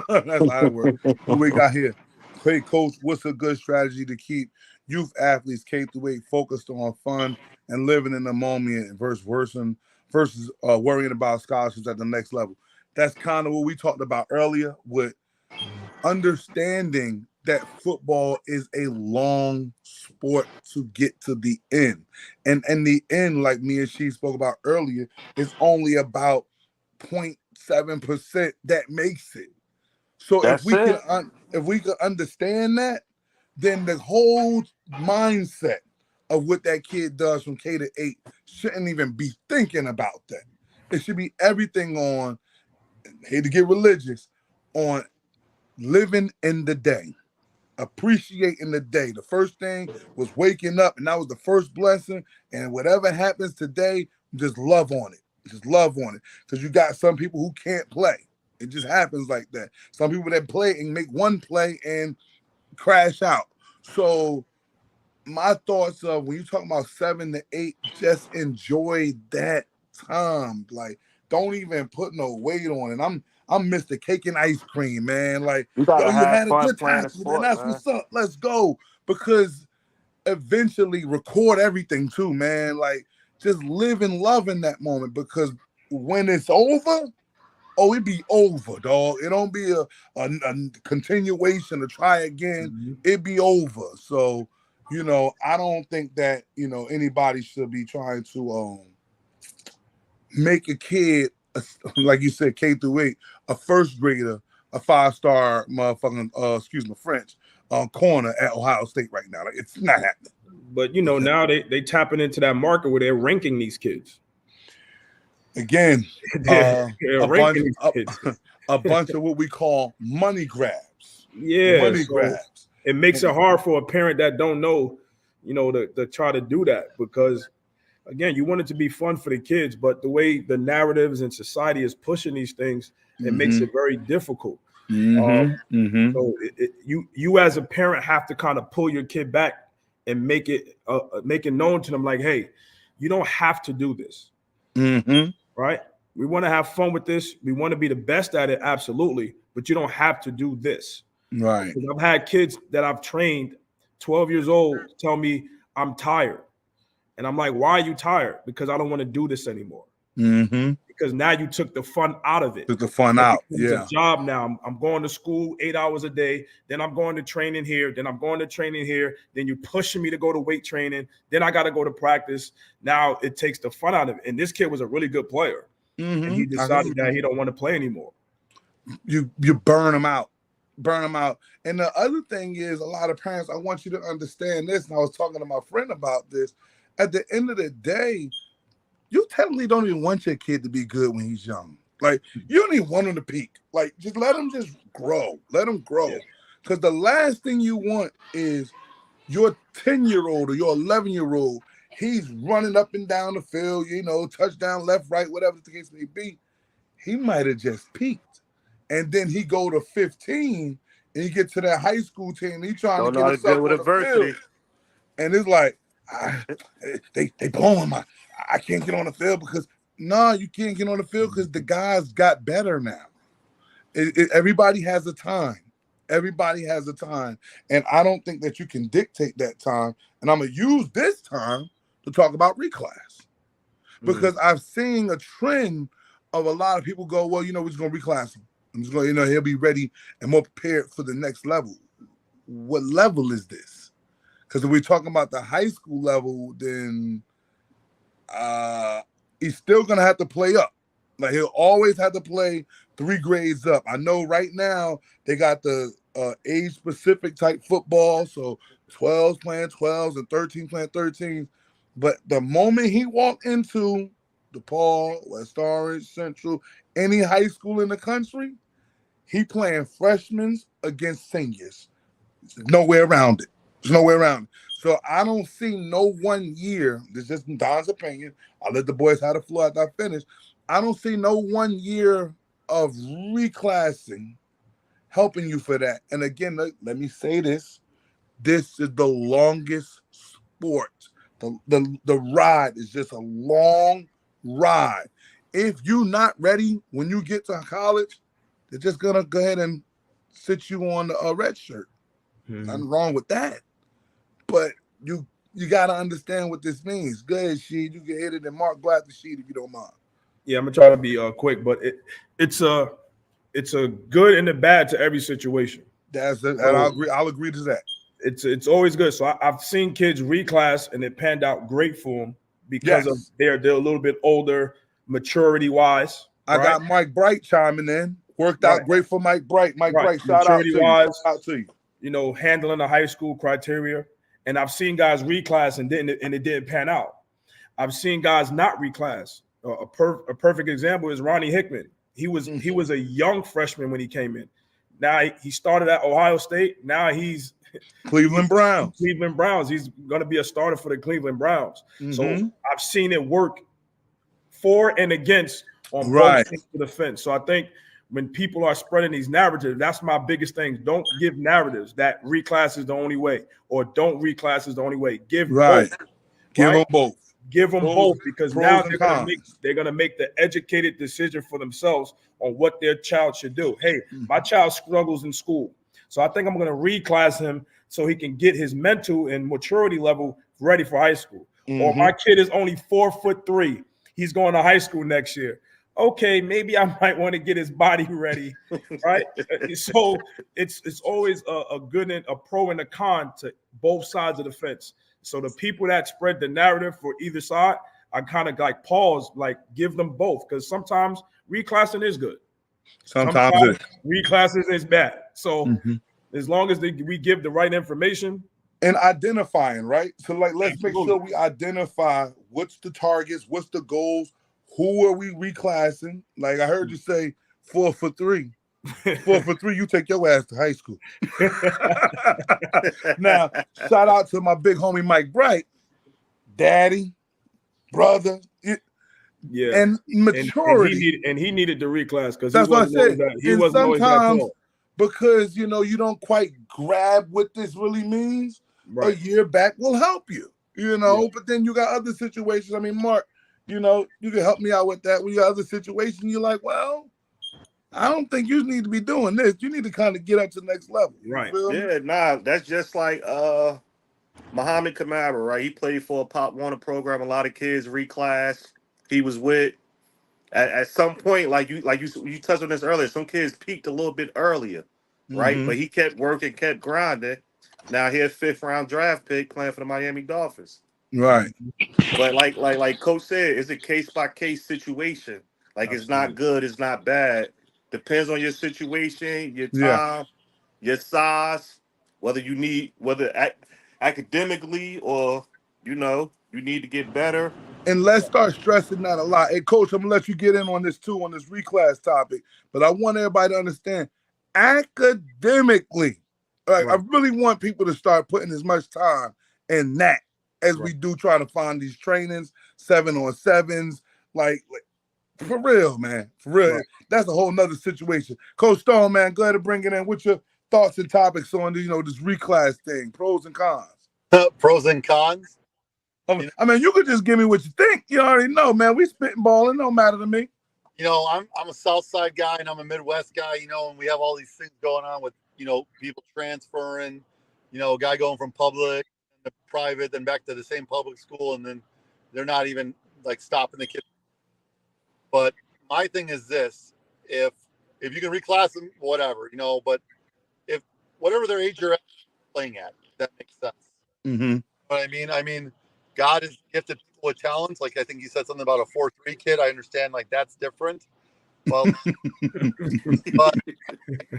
That's how it works. What we got here? Hey, coach, what's a good strategy to keep youth athletes K-8 focused on fun and living in the moment versus worrying about scholarships at the next level? That's kind of what we talked about earlier, with understanding that football is a long sport to get to the end. And the end, like me and she spoke about earlier, is only about 0.7% that makes it. So if we can understand that, then the whole mindset of what that kid does from K-8 shouldn't even be thinking about that. It should be everything on, hate to get religious, on living in the day, appreciating the day. The first thing was waking up, and that was the first blessing. And whatever happens today, just love on it. Just love on it. Because you got some people who can't play. It just happens like that. Some people that play and make one play and crash out. So my thoughts of when you talk about 7 to 8, just enjoy that time. Like, don't even put no weight on it. I'm Mr. Cake and Ice Cream, man. Like, you had a good time, and that's what's up. Let's go. Because eventually record everything too, man. Like just live and love in that moment, because when it's over, oh, it be over, dog. It don't be a continuation to try again. It be over. So, you know, I don't think that, you know, anybody should be trying to make a kid, like you said, K through 8, a first grader, a 5-star motherfucking, excuse me, French, corner at Ohio State right now. Like, it's not happening. But, you know, now they tapping into that market where they're ranking these kids. Again, They're a ranking these kids. bunch of what we call money grabs. Yeah, Money so grabs. it makes it hard for a parent that don't know, you know, to try to do that, because again, you want it to be fun for the kids, but the way the narratives and society is pushing these things, it makes it very difficult. So you as a parent have to kind of pull your kid back and make it known to them, like, hey, you don't have to do this. Right? We want to have fun with this. We want to be the best at it, absolutely, but you don't have to do this. Right. I've had kids that I've trained, 12 years old, tell me I'm tired. And I'm like, why are you tired? Because I don't want to do this anymore. Because now you took the fun out of it. Took the fun out. It's a job now. I'm going to school 8 hours a day. Then I'm going to training here. Then I'm going to training here. Then you're pushing me to go to weight training. Then I got to go to practice. Now it takes the fun out of it. And this kid was a really good player. And he decided that he don't want to play anymore. You burn him out. Burn them out. And the other thing is, a lot of parents, I want you to understand this, and I was talking to my friend about this. At the end of the day, you technically don't even want your kid to be good when he's young. Like, you don't even want him to peak. Like, just let him just grow. Let him grow. Because the last thing you want is your 10-year-old or your 11-year-old, he's running up and down the field, you know, touchdown, left, right, whatever the case may be. He might have just peaked. And then he go to 15 and he get to that high school team. He trying to get himself on the field. And it's like, they blowing my, I can't get on the field because, no, you can't get on the field because the guys got better now. Everybody has a time. Everybody has a time. And I don't think that you can dictate that time. And I'm going to use this time to talk about reclass. Because I've seen a trend of a lot of people go, well, you know, we're just going to reclass him. I'm just going, you know, he'll be ready and more prepared for the next level. What level is this? Because if we're talking about the high school level, then he's still going to have to play up. Like, he'll always have to play 3 grades up. I know right now they got the age-specific type football, so 12s playing 12s and 13 playing 13s. But the moment he walked into DePaul, West Orange, Central, any high school in the country, he playing freshmen against seniors. There's no way around it. There's no way around it. So I don't see no 1 year. This is just Don's opinion. I'll let the boys have the floor after I finish. I don't see no 1 year of reclassing helping you for that. And again, let me say this. This is the longest sport. The ride is just a long ride. If you're not ready when you get to college, they're just going to go ahead and sit you on the red shirt. Nothing wrong with that. But you got to understand what this means. Go ahead, Sheed. You can hit it and Mark glad to Sheed if you don't mind. Yeah, I'm gonna try to be quick, but it's a good and a bad to every situation. That's it. And I'll agree to that. It's always good. So I've seen kids reclass and it panned out great for them because of they're a little bit older, maturity wise. I got Mike Bright chiming in. Worked out great for Mike Bright. Mike Bright, shout out to you. Shout out to you. You know, handling the high school criteria. And I've seen guys reclass and it didn't pan out. I've seen guys not reclass. A perfect example is Ronnie Hickman. He was a young freshman when he came in. Now he started at Ohio State. Now he's Cleveland Browns. He's going to be a starter for the Cleveland Browns. So I've seen it work for and against on both sides of the fence. So I think when people are spreading these narratives, that's my biggest thing. Don't give narratives that reclass is the only way or don't reclass is the only way. Give both. Give them both. Give them both because now they're going to make the educated decision for themselves on what their child should do. Hey, my child struggles in school, so I think I'm going to reclass him so he can get his mental and maturity level ready for high school. Or Mhm. my kid is only 4'3". He's going to high school next year. Okay, maybe I might want to get his body ready, right? So it's always a good and a pro and a con to both sides of the fence. So the people that spread the narrative for either side, I kind of like pause, like give them both, because sometimes reclassing is good. Sometimes it is. Reclassing is bad. So Mhm. as long as we give the right information, And identifying, right? So like let's make Absolutely. sure we identify what's the targets, what's the goals, who are we reclassing? Like I heard you say 4'3". 4'3", you take your ass to high school. Now, shout out to my big homie Mike Bright, daddy, brother, yeah. and maturity. And he needed the reclass because That's what I said. he And wasn't always that sometimes tall. because you know you don't quite grab what this really means, a Right. year back will help you. You know, Yeah. but then you got other situations. I mean, Mark, you know, you can help me out with that. When you got other situations, you're like, well, I don't think you need to be doing this. You need to kind of get up to the next level. You Right. feel me? Yeah, nah, that's just like Muhammad Kamara, right? He played for a Pop Warner program. A lot of kids reclassed. He was with at some point, you touched on this earlier. Some kids peaked a little bit earlier, right? Mhm. But he kept working, kept grinding. Now he's a 5th-round draft pick playing for the Miami Dolphins. Right. But like Coach said, it's a case by case situation. Like it's not good, it's not bad. Depends on your situation, your Yeah. time, your size, whether academically or you need to get better. And let's start stressing that a lot. Hey, Coach, I'm gonna let you get in on this too, on this reclass topic. But I want everybody to understand, academically, like I Right. really want people to start putting as much time in that as we Right. do try to find these trainings, 7-on-7s, like for real, man, for real. Right. That's a whole nother situation. Coach Stone, man, go ahead and bring it in. What's your thoughts and topics on the, this reclass thing, pros and cons? Pros and cons. I mean, you could just give me what you think. You already know, man. We spitting ball. It don't matter to me. I'm a South Side guy and I'm a Midwest guy, and we have all these things going on with, people transferring, a guy going from public to private, then back to the same public school, and then they're not even like stopping the kid. But my thing is this: if you can reclass them, whatever, but if whatever their age you're playing at, that makes sense. Mm-hmm. But I mean, God has gifted people with talents. Like I think you said something about a 4'3" kid. I understand, like that's different. Well, but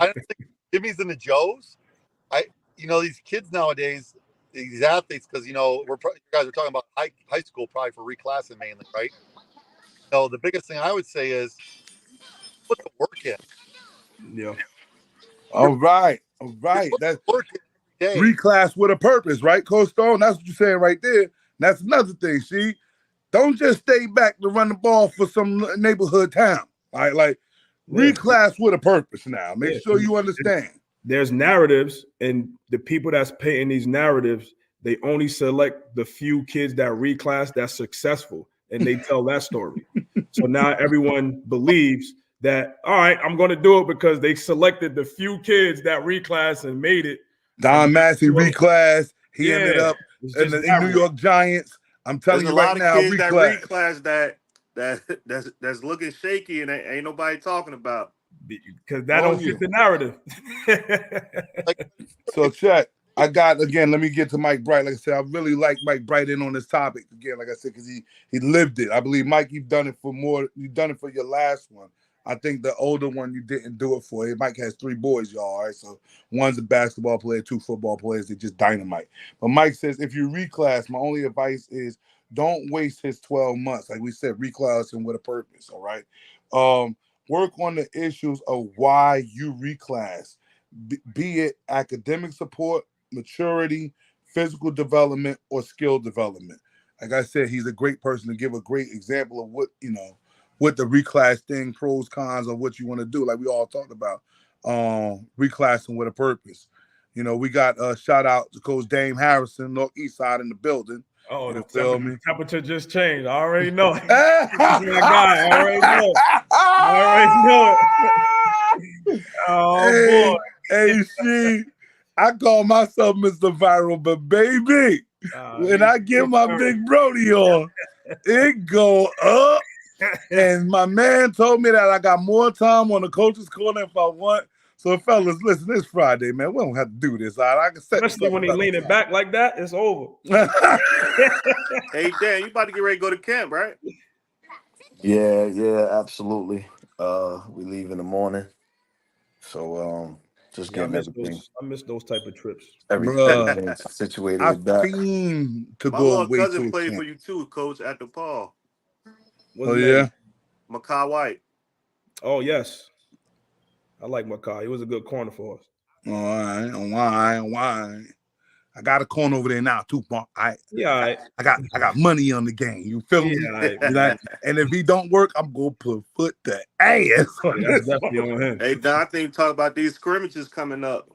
I don't think Jimmy's and the Joes. These kids nowadays, these athletes, because you guys are talking about high school probably for reclassing mainly, right? So the biggest thing I would say is put the work in. Yeah. All right. That's Work in every day. reclass with a purpose, right, Coach Stone? That's what you're saying right there. That's another thing. See, don't just stay back to run the ball for some neighborhood town. All right, like reclass with a purpose now. Make sure you understand. There's narratives, and the people that's painting these narratives, they only select the few kids that reclass that's successful, and they tell that story. So now everyone believes that, all right, I'm going to do it because they selected the few kids that reclass and made it. Don Massey reclass. He ended up it's in just the New York Giants. I'm telling There's you a right lot of now, kids reclass. that reclass that's looking shaky and ain't nobody talking about. Because that don't fit the narrative. So check. I got, again, let me get to Mike Bright. Like I said, I really like Mike Bright in on this topic again, like I said, because he lived it. I believe, Mike, you've done it for your last one. I think the older one you didn't do it for. Mike has 3 boys, y'all. All right, so one's a basketball player, 2 football players. They just dynamite. But Mike says, if you reclass, my only advice is don't waste his 12 months. Like we said, reclass him with a purpose. All right. Work on the issues of why you reclass, be it academic support, maturity, physical development, or skill development. Like I said, he's a great person to give a great example of what the reclass thing, pros, cons of what you want to do. Like we all talked about, reclassing with a purpose. We got a shout out to Coach Dame Harrison, Northeast Side in the building. Oh, you feel me? Temperature just changed. I already know it. I already know it. I already know it. Oh, hey, boy. Hey, she. I call myself Mr. Viral, but baby, when I get my big Brody on, it go up. And my man told me that I got more time on the coach's corner if I want. So, fellas, listen, it's Friday, man. We don't have to do this. All right? I can set Especially when he leaning back like that, it's over. Hey, Dan, you about to get ready to go to camp, right? Yeah, absolutely. We leave in the morning. So just Yeah, getting everything I miss those type of trips. Bruh, situated I with that. fiend to My go little away cousin to a played camp. for you too, Coach, at DePaul. What's Oh, his yeah? name? Makai White. Oh, yes. I like Makai. He was a good corner for us. All right. Why? I got a corner over there now, too, Mark. Yeah, all right. I got money on the game. You feel me? Yeah, all right. You know? And if he don't work, I'm gonna put the ass on That's this. definitely on him. Hey, Don, I think you talk about these scrimmages coming up.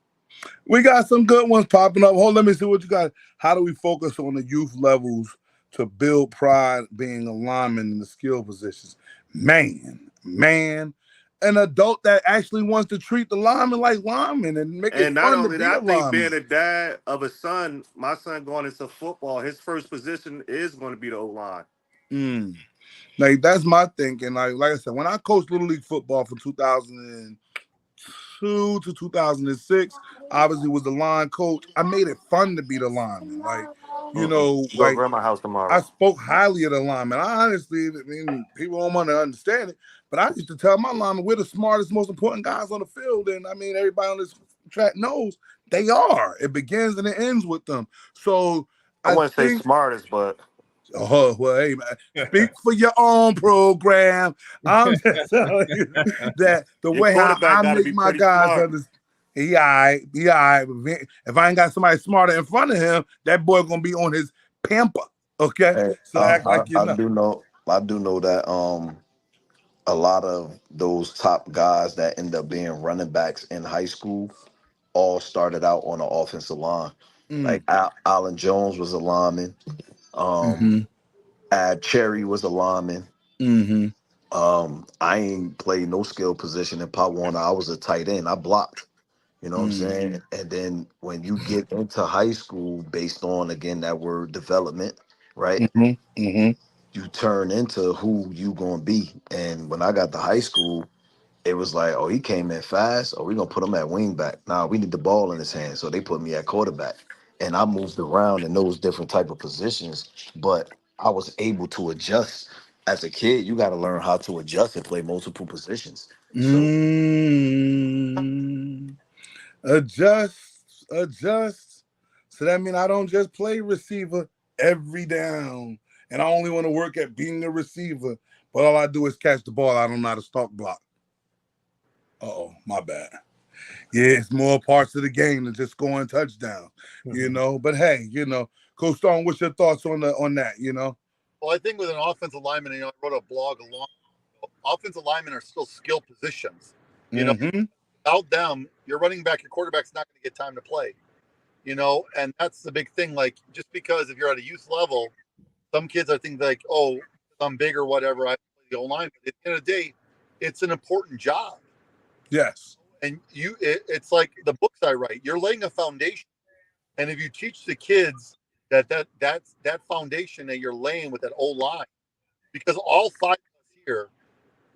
We got some good ones popping up. Hold, let me see what you got. How do we focus on the youth levels to build pride being a lineman in the skill positions? Man, an adult that actually wants to treat the lineman like linemen and make it And not fun to only be that, a I think lineman. being a dad of a son, my son going into football, his first position is going to be the O-line. Like that's my thinking. Like I said, when I coached Little League football from 2002 to 2006, obviously was the line coach. I made it fun to be the lineman. Like, Go like over at my house tomorrow. I spoke highly of the lineman. I honestly, I mean, people don't want to understand it, but I used to tell my linemen we're the smartest, most important guys on the field. And I mean, everybody on this track knows they are. It begins and it ends with them. So I wouldn't say think smartest, but oh, well, hey, man, speak for your own program. I'm just telling you that the your way how quarterback I got to make be my pretty guys smart. understand. He all right. If I ain't got somebody smarter in front of him, that boy gonna be on his pamper. Okay, Hey, so act like you I know. do know that a lot of those top guys that end up being running backs in high school all started out on the offensive line. Like Allen Jones was a lineman. Ad Cherry was a lineman. I ain't played no skill position in Pop Warner. I was a tight end. I blocked. You know what I'm saying? And then when you get into high school, based on again that word development, right? You turn into who you gonna be. And when I got to high school, it was like, oh, he came in fast. Oh, we gonna put him at wing back. Nah, we need the ball in his hand. So they put me at quarterback. And I moved around in those different type of positions, but I was able to adjust. As a kid, you got to learn how to adjust and play multiple positions. So Adjust. So that means I don't just play receiver every down, and I only want to work at being a receiver. But all I do is catch the ball. I don't know how to stalk block. My bad. Yeah, it's more parts of the game than just scoring touchdowns, But hey, Coach Stone, what's your thoughts on that? Well, I think with an offensive lineman, I wrote a blog along. Offensive linemen are still skill positions. Without them, your running back, your quarterback's not going to get time to play. And that's the big thing. Like, just because if you're at a youth level, some kids I think like, oh, I'm big or whatever, I play the O-line. But at the end of the day, it's an important job. Yes. And it's like the books I write. You're laying a foundation, and if you teach the kids that's that foundation that you're laying with that O-line, because all five of us here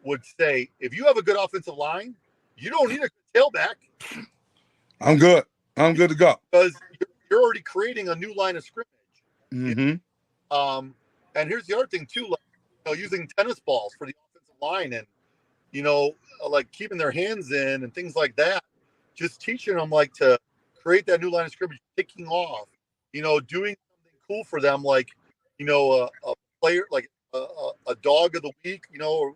would say, if you have a good offensive line, you don't need a tailback. I'm good. I'm good to go. Because you're already creating a new line of scrimmage. Mm-hmm. And here's the other thing too, like, using tennis balls for the offensive line, and like keeping their hands in and things like that. Just teaching them like to create that new line of scrimmage, kicking off, doing something cool for them, like a player, like a dog of the week, or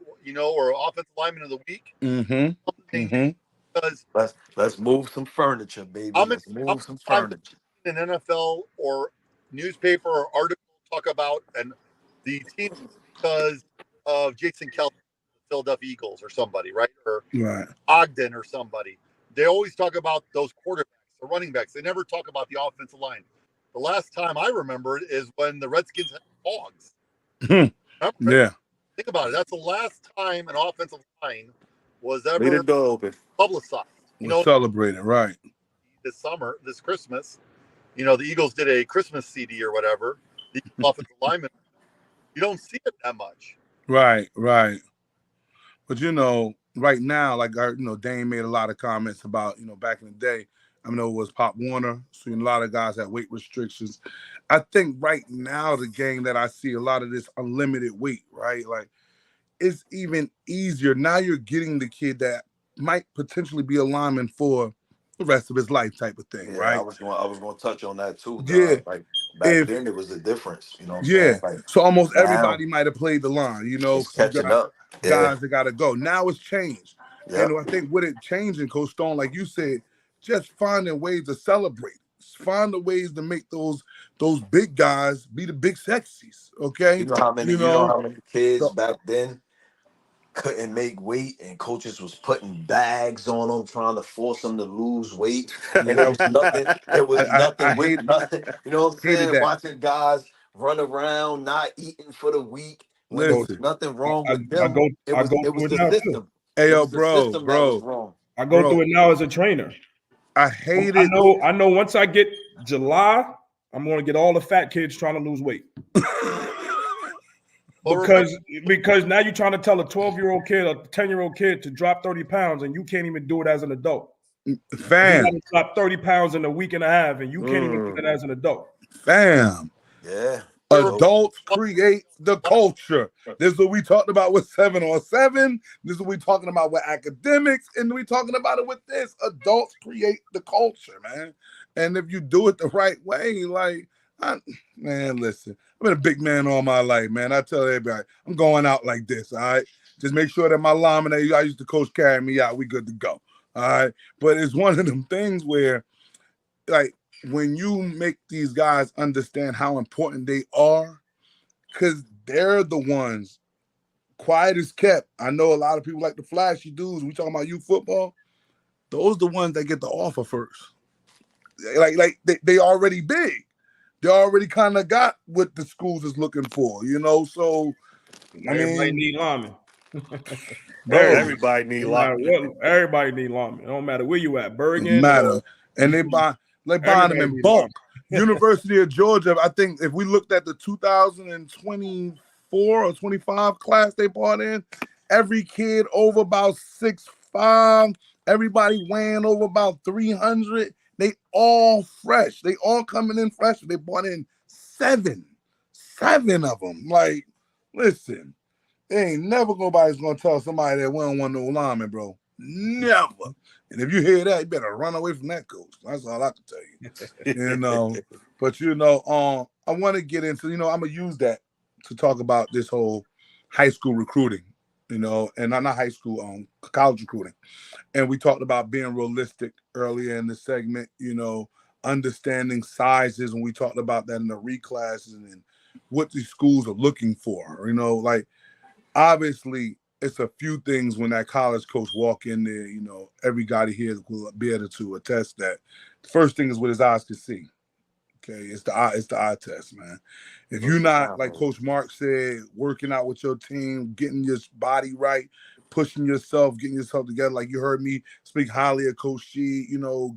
offensive lineman of the week. Because let's move some furniture, baby. Let's move some furniture. An NFL or newspaper or article talk about and the team because of Jason Kelce, the Philadelphia Eagles, or somebody, right? Or Ogden or somebody. They always talk about those quarterbacks, the running backs. They never talk about the offensive line. The last time I remember is when the Redskins had Hogs. Yeah. Think about it. That's the last time an offensive line was ever Leave the door open. publicized. Celebrated, right? this Christmas. You know, the Eagles did a Christmas CD or whatever. The offensive lineman. You don't see it that much. Right. But you know, right now, like Dane made a lot of comments about back in the day. I know it was Pop Warner, so a lot of guys had weight restrictions. I think right now the game that I see a lot of this unlimited weight, right? Like it's even easier now. You're getting the kid that might potentially be a lineman for the rest of his life, type of thing, right? I was going to touch on that too. Yeah. Like back then, it was a difference. You know what I'm Yeah. saying? Like, So almost now, everybody might have played the line. it's catching up. Guys that got to go. Now it's changed. Yeah. And I think with it changing, Coach Stone, like you said, just finding ways to celebrate, find the ways to make those big guys be the big sexies. Okay. You know how many kids back then couldn't make weight, and coaches was putting bags on them, trying to force them to lose weight. And there was nothing. There was nothing. You know what I'm saying? Watching guys run around not eating for the week when there was nothing wrong with them. It was the system. Hey, yo, bro. Bro. I go through it now as a trainer. I hate it. I know. Once I get July, I'm going to get all the fat kids trying to lose weight. Because now you're trying to tell a 12-year-old kid, a 10-year-old kid to drop 30 pounds, and you can't even do it as an adult. Fam, you drop 30 pounds in a week and a half, and you can't even do it as an adult. Fam, yeah. Adults create the culture. This is what we talked about with 7-on-7. This is what we talking about with academics, and we talking about it with this. Adults create the culture, man. And if you do it the right way, man, listen. I've been a big man all my life, man. I tell everybody, I'm going out like this, all right? Just make sure that my lineman that I used to coach carry me out. We good to go, all right? But it's one of them things where, like, when you make these guys understand how important they are, because they're the ones, quiet as kept. I know a lot of people like the flashy dudes. We talking about youth football. Those are the ones that get the offer first. Like they already big. They already kind of got what the schools is looking for, So everybody need linemen. Everybody need linemen. Everybody need linemen. It don't matter where you at. Bergen. And they buy them in bulk. University of Georgia, I think if we looked at the 2024 or 25 class they brought in, every kid over about 6'5", everybody weighing over about 300. They all fresh. They all coming in fresh. They brought in seven of them. Like, listen, they ain't never nobody's gonna tell somebody that we don't want no lineman, bro. Never. And if you hear that, you better run away from that coach. That's all I can tell you. But I want to get into, I'm gonna use that to talk about this whole high school recruiting, and not high school, college recruiting. And we talked about being realistic earlier in the segment, understanding sizes, and we talked about that in the reclasses and what these schools are looking for. Like obviously it's a few things when that college coach walk in there, everybody here will be able to attest that. The first thing is what his eyes can see. Okay, it's the eye test, man. If you're not, like Coach Mark said, working out with your team, getting your body right, pushing yourself, getting yourself together, like you heard me speak highly of Coach G,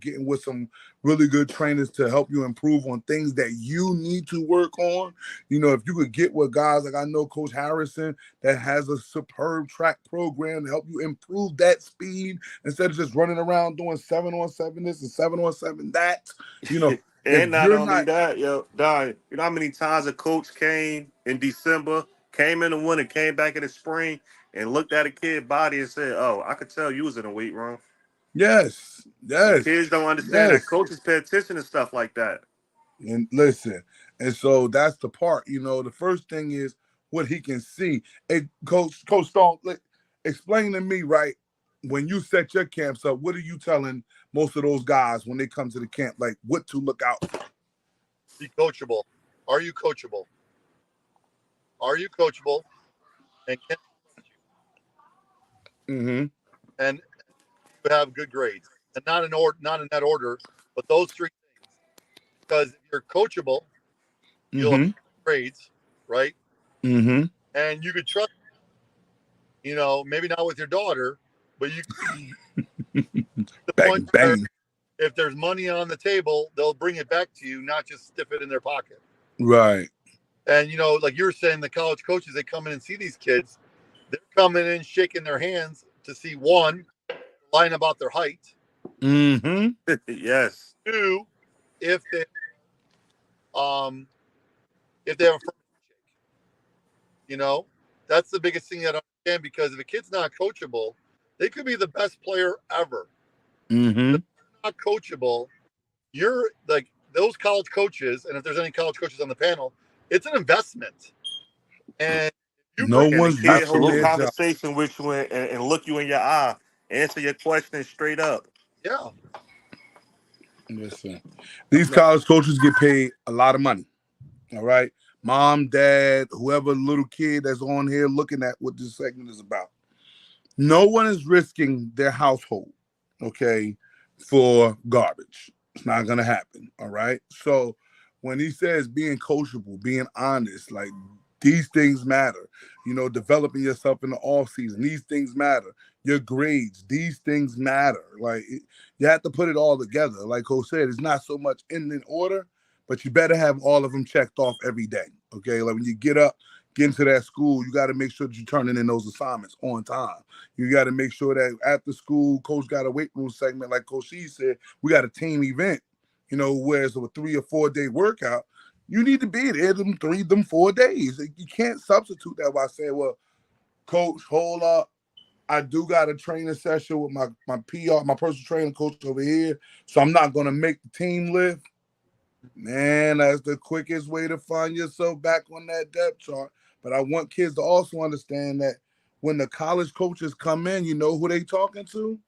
getting with some really good trainers to help you improve on things that you need to work on. If you could get with guys like I know Coach Harrison that has a superb track program to help you improve that speed instead of just running around doing 7-on-7 this and 7-on-7 that, And not only that, Don, you know how many times a coach came in December, came in the winter, came back in the spring, and looked at a kid's body and said, "Oh, I could tell you was in a weight room." Yes. The kids don't understand that coaches pay attention to stuff like that. And listen, and so that's the part. The first thing is what he can see. Hey, Coach Stone, explain to me, right? When you set your camps up, what are you telling most of those guys when they come to the camp? Like, what to look out for? Be coachable. Are you coachable? Are you coachable? And can mm-hmm. And you have good grades, and not in that order, but those three things. Because if you're coachable, you'll have grades, right? Mm-hmm. And you could trust. Maybe not with your daughter, but you. Bang. if there's money on the table, they'll bring it back to you, not just stiff it in their pocket. Right. And, you know, like you were saying, the college coaches, they come in and see these kids. They're coming in, shaking their hands to see, one, lying about their height. Mm-hmm. Yes. Two, if they have a firm shake. You know, that's the biggest thing that I understand, because if a kid's not coachable, they could be the best player ever. Mm-hmm. If they're not coachable, you're like those college coaches, and if there's any college coaches on the panel, it's an investment. And you No bring And the one's kid risking hold a their job. conversation with you and look you in your eye, answer your question straight up. yeah, Listen, these college coaches get paid a lot of money. All right. Mom, dad, whoever little kid that's on here looking at what this segment is about. No one is risking their household, okay, for garbage. It's not going to happen. All right. So when he says being coachable, being honest, like these things matter. You know, developing yourself in the off season, these things matter. Your grades, these things matter. Like you have to put it all together. Like Coach said, it's not so much in order, but you better have all of them checked off every day. Okay. Like when you get up, get into that school, you got to make sure that you're turning in those assignments on time. You got to make sure that after school, coach got a weight room segment, like Coach C said, we got a team event, you know, where it's a 3 or 4 day workout. You need to be there them 4 days. You can't substitute that by saying, well, coach, hold up. I do got a training session with my PR, my personal training coach over here, so I'm not going to make the team lift. Man, that's the quickest way to find yourself back on that depth chart. But I want kids to also understand that when the college coaches come in, you know who they talking to?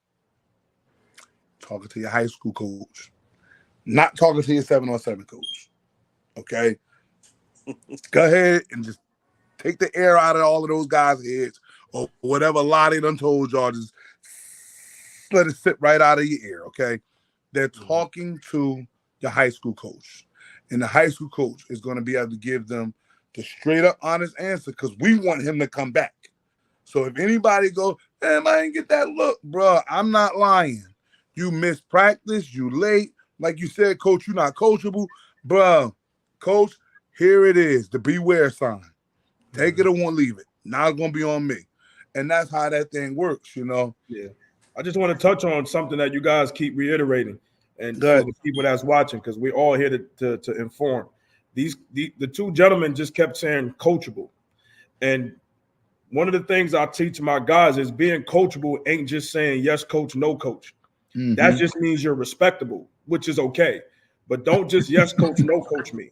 Talking to your high school coach. Not talking to your 7-on-7 coach. Okay? Go ahead and just take the air out of all of those guys' heads, or whatever lie they done told y'all. Just let it sit right out of your ear, okay? They're talking to your high school coach. And the high school coach is going to be able to give them the straight up honest answer, because we want him to come back. So if anybody go, man, I didn't get that look, bro, I'm not lying. You missed practice, you late. Like you said, coach, you're not coachable. Bro, coach, here it is, the beware sign. Take it or won't leave it. Now it's going to be on me. And that's how that thing works, you know? Yeah. I just want to touch on something that you guys keep reiterating, and for the people that's watching, because we're all here to inform. The two gentlemen just kept saying coachable. And one of the things I teach my guys is being coachable ain't just saying yes, coach, no, coach. Mm-hmm. That just means you're respectable, which is okay. But don't just yes, coach, no, coach me.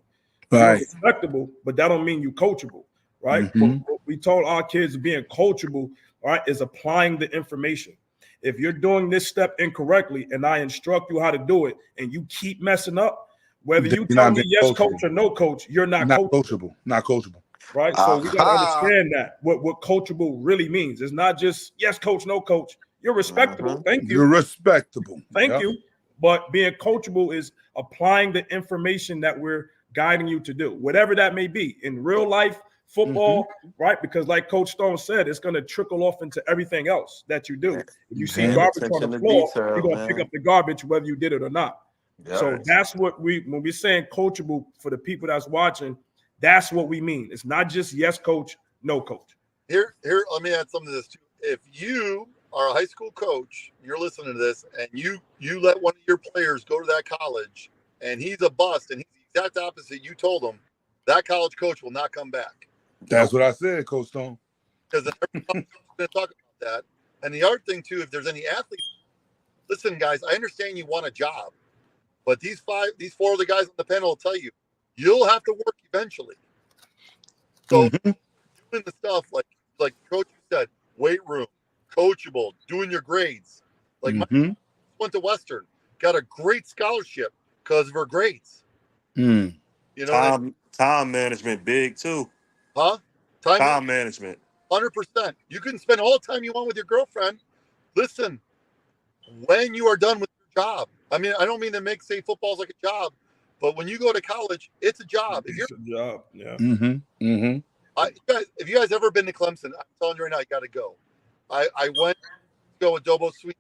Right. You're respectable, but that don't mean you coachable, right? Mm-hmm. What we told our kids being coachable, right, is applying the information. If you're doing this step incorrectly and I instruct you how to do it and you keep messing up, whether you tell me yes, coach, or no, coach, you're not coachable. Not coachable. Right? So we got to understand that, what coachable really means. It's not just yes, coach, no, coach. You're respectable. Thank you. You're respectable. Thank you. But being coachable is applying the information that we're guiding you to do, whatever that may be in real life, football, right? Because like Coach Stone said, it's going to trickle off into everything else that you do. If you see garbage on the floor, you're going to pick up the garbage whether you did it or not. Yes. So that's what when we're saying coachable for the people that's watching, that's what we mean. It's not just yes, coach, no, coach. Here, let me add something to this too. If you are a high school coach, you're listening to this, and you let one of your players go to that college, and he's a bust, and he's the exact opposite you told him, that college coach will not come back. That's what I said, Coach Stone. Because everyone's going to talk about that. And the other thing too, if there's any athletes, listen, guys, I understand you want a job, but these 4 of the guys on the panel will tell you, you'll have to work eventually. So doing the stuff like Coach said, weight room, coachable, doing your grades. Like my went to Western, got a great scholarship because of her grades. You know, time management big too. Huh? Time management. 100%. You can spend all the time you want with your girlfriend. Listen, when you are done with your job. I mean, I don't mean to say football's like a job, but when you go to college, it's a job. It's a job, yeah. If you guys ever been to Clemson, I'm telling you right now, you got to go. I went to go with Dobo Sweet.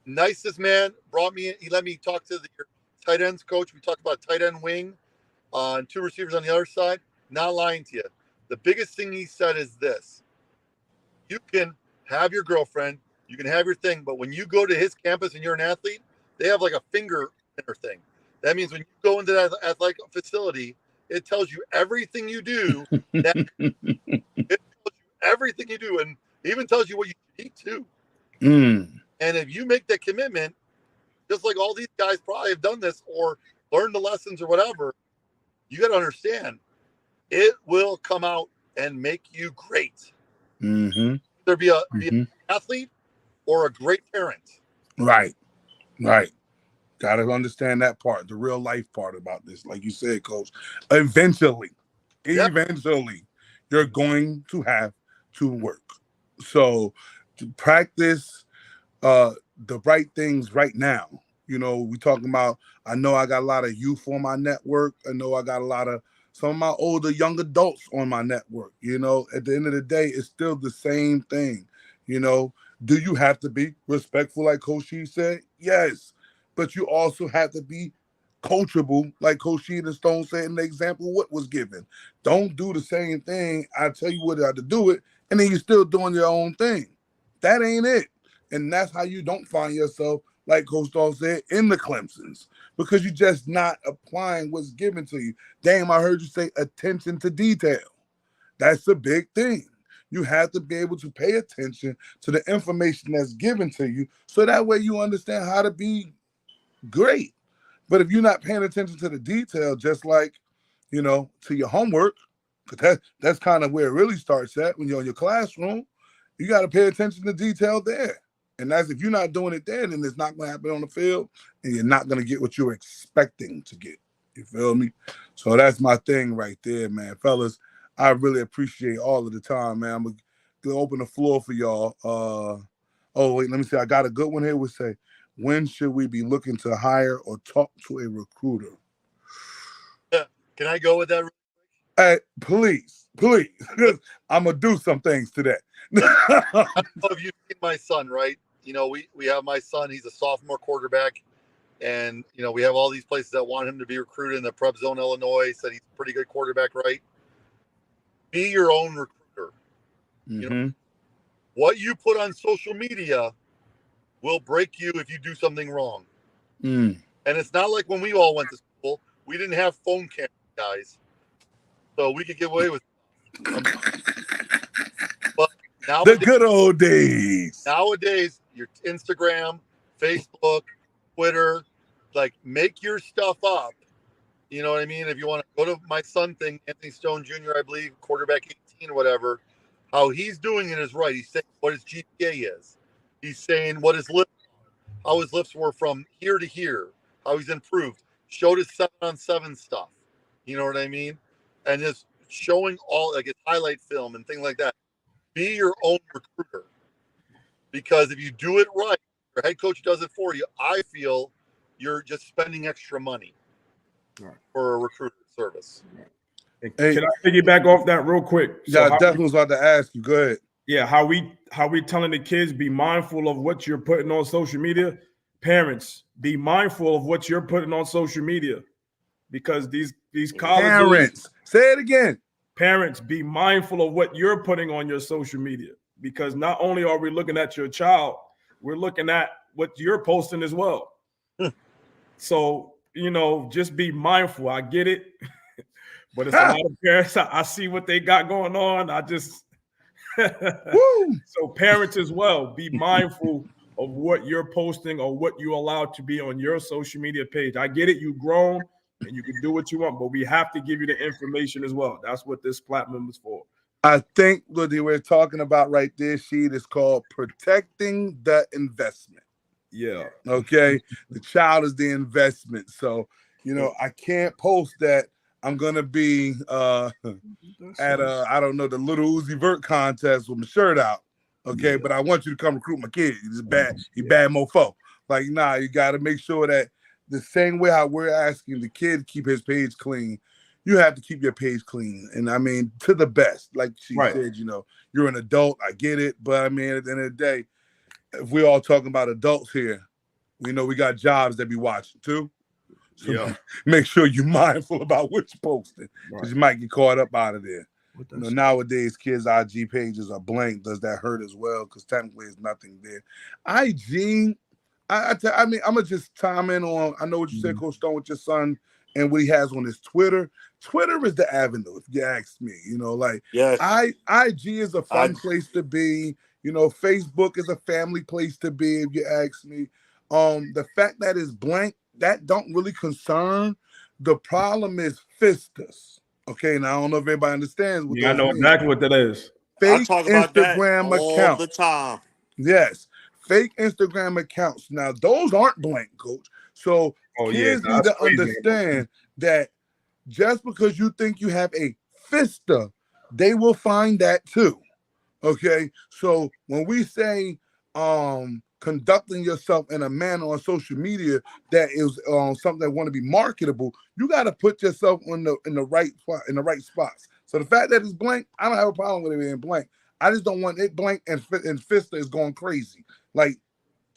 nicest man, brought me in. He let me talk to the tight ends coach. We talked about tight end wing and 2 receivers on the other side. Not lying to you. The biggest thing he said is this: you can have your girlfriend, you can have your thing, but when you go to his campus and you're an athlete, they have like a finger thing. That means when you go into that athletic facility, it tells you everything you do. It tells you everything you do, and even tells you what you eat too. And if you make that commitment, just like all these guys probably have done this or learned the lessons or whatever, you got to understand, it will come out and make you great. There be an athlete or a great parent. Right. Got to understand that part, the real life part about this. Like you said, Coach, eventually, you're going to have to work. So to practice the right things right now. You know, we talking about, I know I got a lot of youth on my network. I know I got a lot of some of my older young adults on my network. You know, at the end of the day, it's still the same thing. You know, do you have to be respectful, like Coach Shee said? Yes. But you also have to be coachable, like Coach Shee and Stone said in the example what was given. Don't do the same thing. I tell you what how to do it, and then you're still doing your own thing. That ain't it. And that's how you don't find yourself, like Coach Stone said, in the Clemsons, because you're just not applying what's given to you. Damn, I heard you say attention to detail. That's a big thing. You have to be able to pay attention to the information that's given to you, so that way you understand how to be great. But if you're not paying attention to the detail, just like, you know, to your homework, because that's kind of where it really starts at when you're in your classroom, you got to pay attention to detail there. And that's if you're not doing it there, then it's not going to happen on the field, and you're not going to get what you're expecting to get. You feel me? So that's my thing right there, man. Fellas, I really appreciate all of the time, man. I'm going to open the floor for y'all. Oh, wait, let me see. I got a good one here. We say, when should we be looking to hire or talk to a recruiter? Can I go with that? Hey, please. I'm going to do some things to that. I don't know if you've seen my son, right? You know, we have my son. He's a sophomore quarterback. And, you know, we have all these places that want him to be recruited in the prep zone, Illinois. Said he's a pretty good quarterback, right? Be your own recruiter. You know, what you put on social media will break you if you do something wrong. And it's not like when we all went to school, we didn't have phone cameras, guys. So we could get away with but nowadays, the good old days. Nowadays, your Instagram, Facebook, Twitter, like make your stuff up. You know what I mean? If you want to go to my son thing, Anthony Stone Jr., I believe, quarterback 18 or whatever, how he's doing it is right. He's saying what his GPA is. He's saying what his lifts are, how his lifts were from here to here, how he's improved. Showed his 7-on-7 stuff. You know what I mean? And just showing all like his highlight film and things like that. Be your own recruiter. Because if you do it right, your head coach does it for you, I feel you're just spending extra money for a recruiter service. Hey, can I piggyback off that real quick? Yeah, I definitely was about to ask you. Go ahead. Yeah, how we telling the kids be mindful of what you're putting on social media? Parents, be mindful of what you're putting on social media, because these colleges. Parents, say it again. Parents, be mindful of what you're putting on your social media, because not only are we looking at your child, we're looking at what you're posting as well. So, you know, just be mindful. I get it, but it's a lot of parents. I see what they got going on. I just so parents as well, be mindful of what you're posting or what you allow to be on your social media page. I get it, you've grown and you can do what you want, but we have to give you the information as well. That's what this platform is for. I think what they were talking about right there, Sheed, is called protecting the investment. Yeah. Okay. The child is the investment. So, you know, I can't post that I'm gonna be at I don't know, the Little Uzi Vert contest with my shirt out. Okay, but I want you to come recruit my kid. He's bad, bad mofo. Like, nah, you gotta make sure that the same way how we're asking the kid to keep his page clean, you have to keep your page clean. And I mean, to the best. Like she said, you know, you're an adult, I get it, but I mean, at the end of the day, if we're all talking about adults here, We know we got jobs that be watching too. So Yeah. make sure you're mindful about what you're posting, because you might get caught up out of there. You know, nowadays, kids' IG pages are blank. Does that hurt as well? Because technically, there's nothing there. IG, I mean, I'm gonna just chime in on. I know what you said, Coach Stone, with your son and what he has on his Twitter. Twitter is the avenue, if you ask me. You know, like Yes. IG is a fun place to be. You know, Facebook is a family place to be, if you ask me. The fact that it's blank, that don't really concern. The problem is Fistus. Okay, now I don't know if everybody understands what I know mean. exactly what that is. I Fake talk about Instagram that all accounts. the time. Yes, fake Instagram accounts. Now those aren't blank, Coach. So kids need to understand that just because you think you have a Fista, they will find that too. Okay, so when we say conducting yourself in a manner on social media that is something that want to be marketable, you got to put yourself in the right spots. So the fact that it's blank, I don't have a problem with it being blank. I just don't want it blank and Fista is going crazy. Like,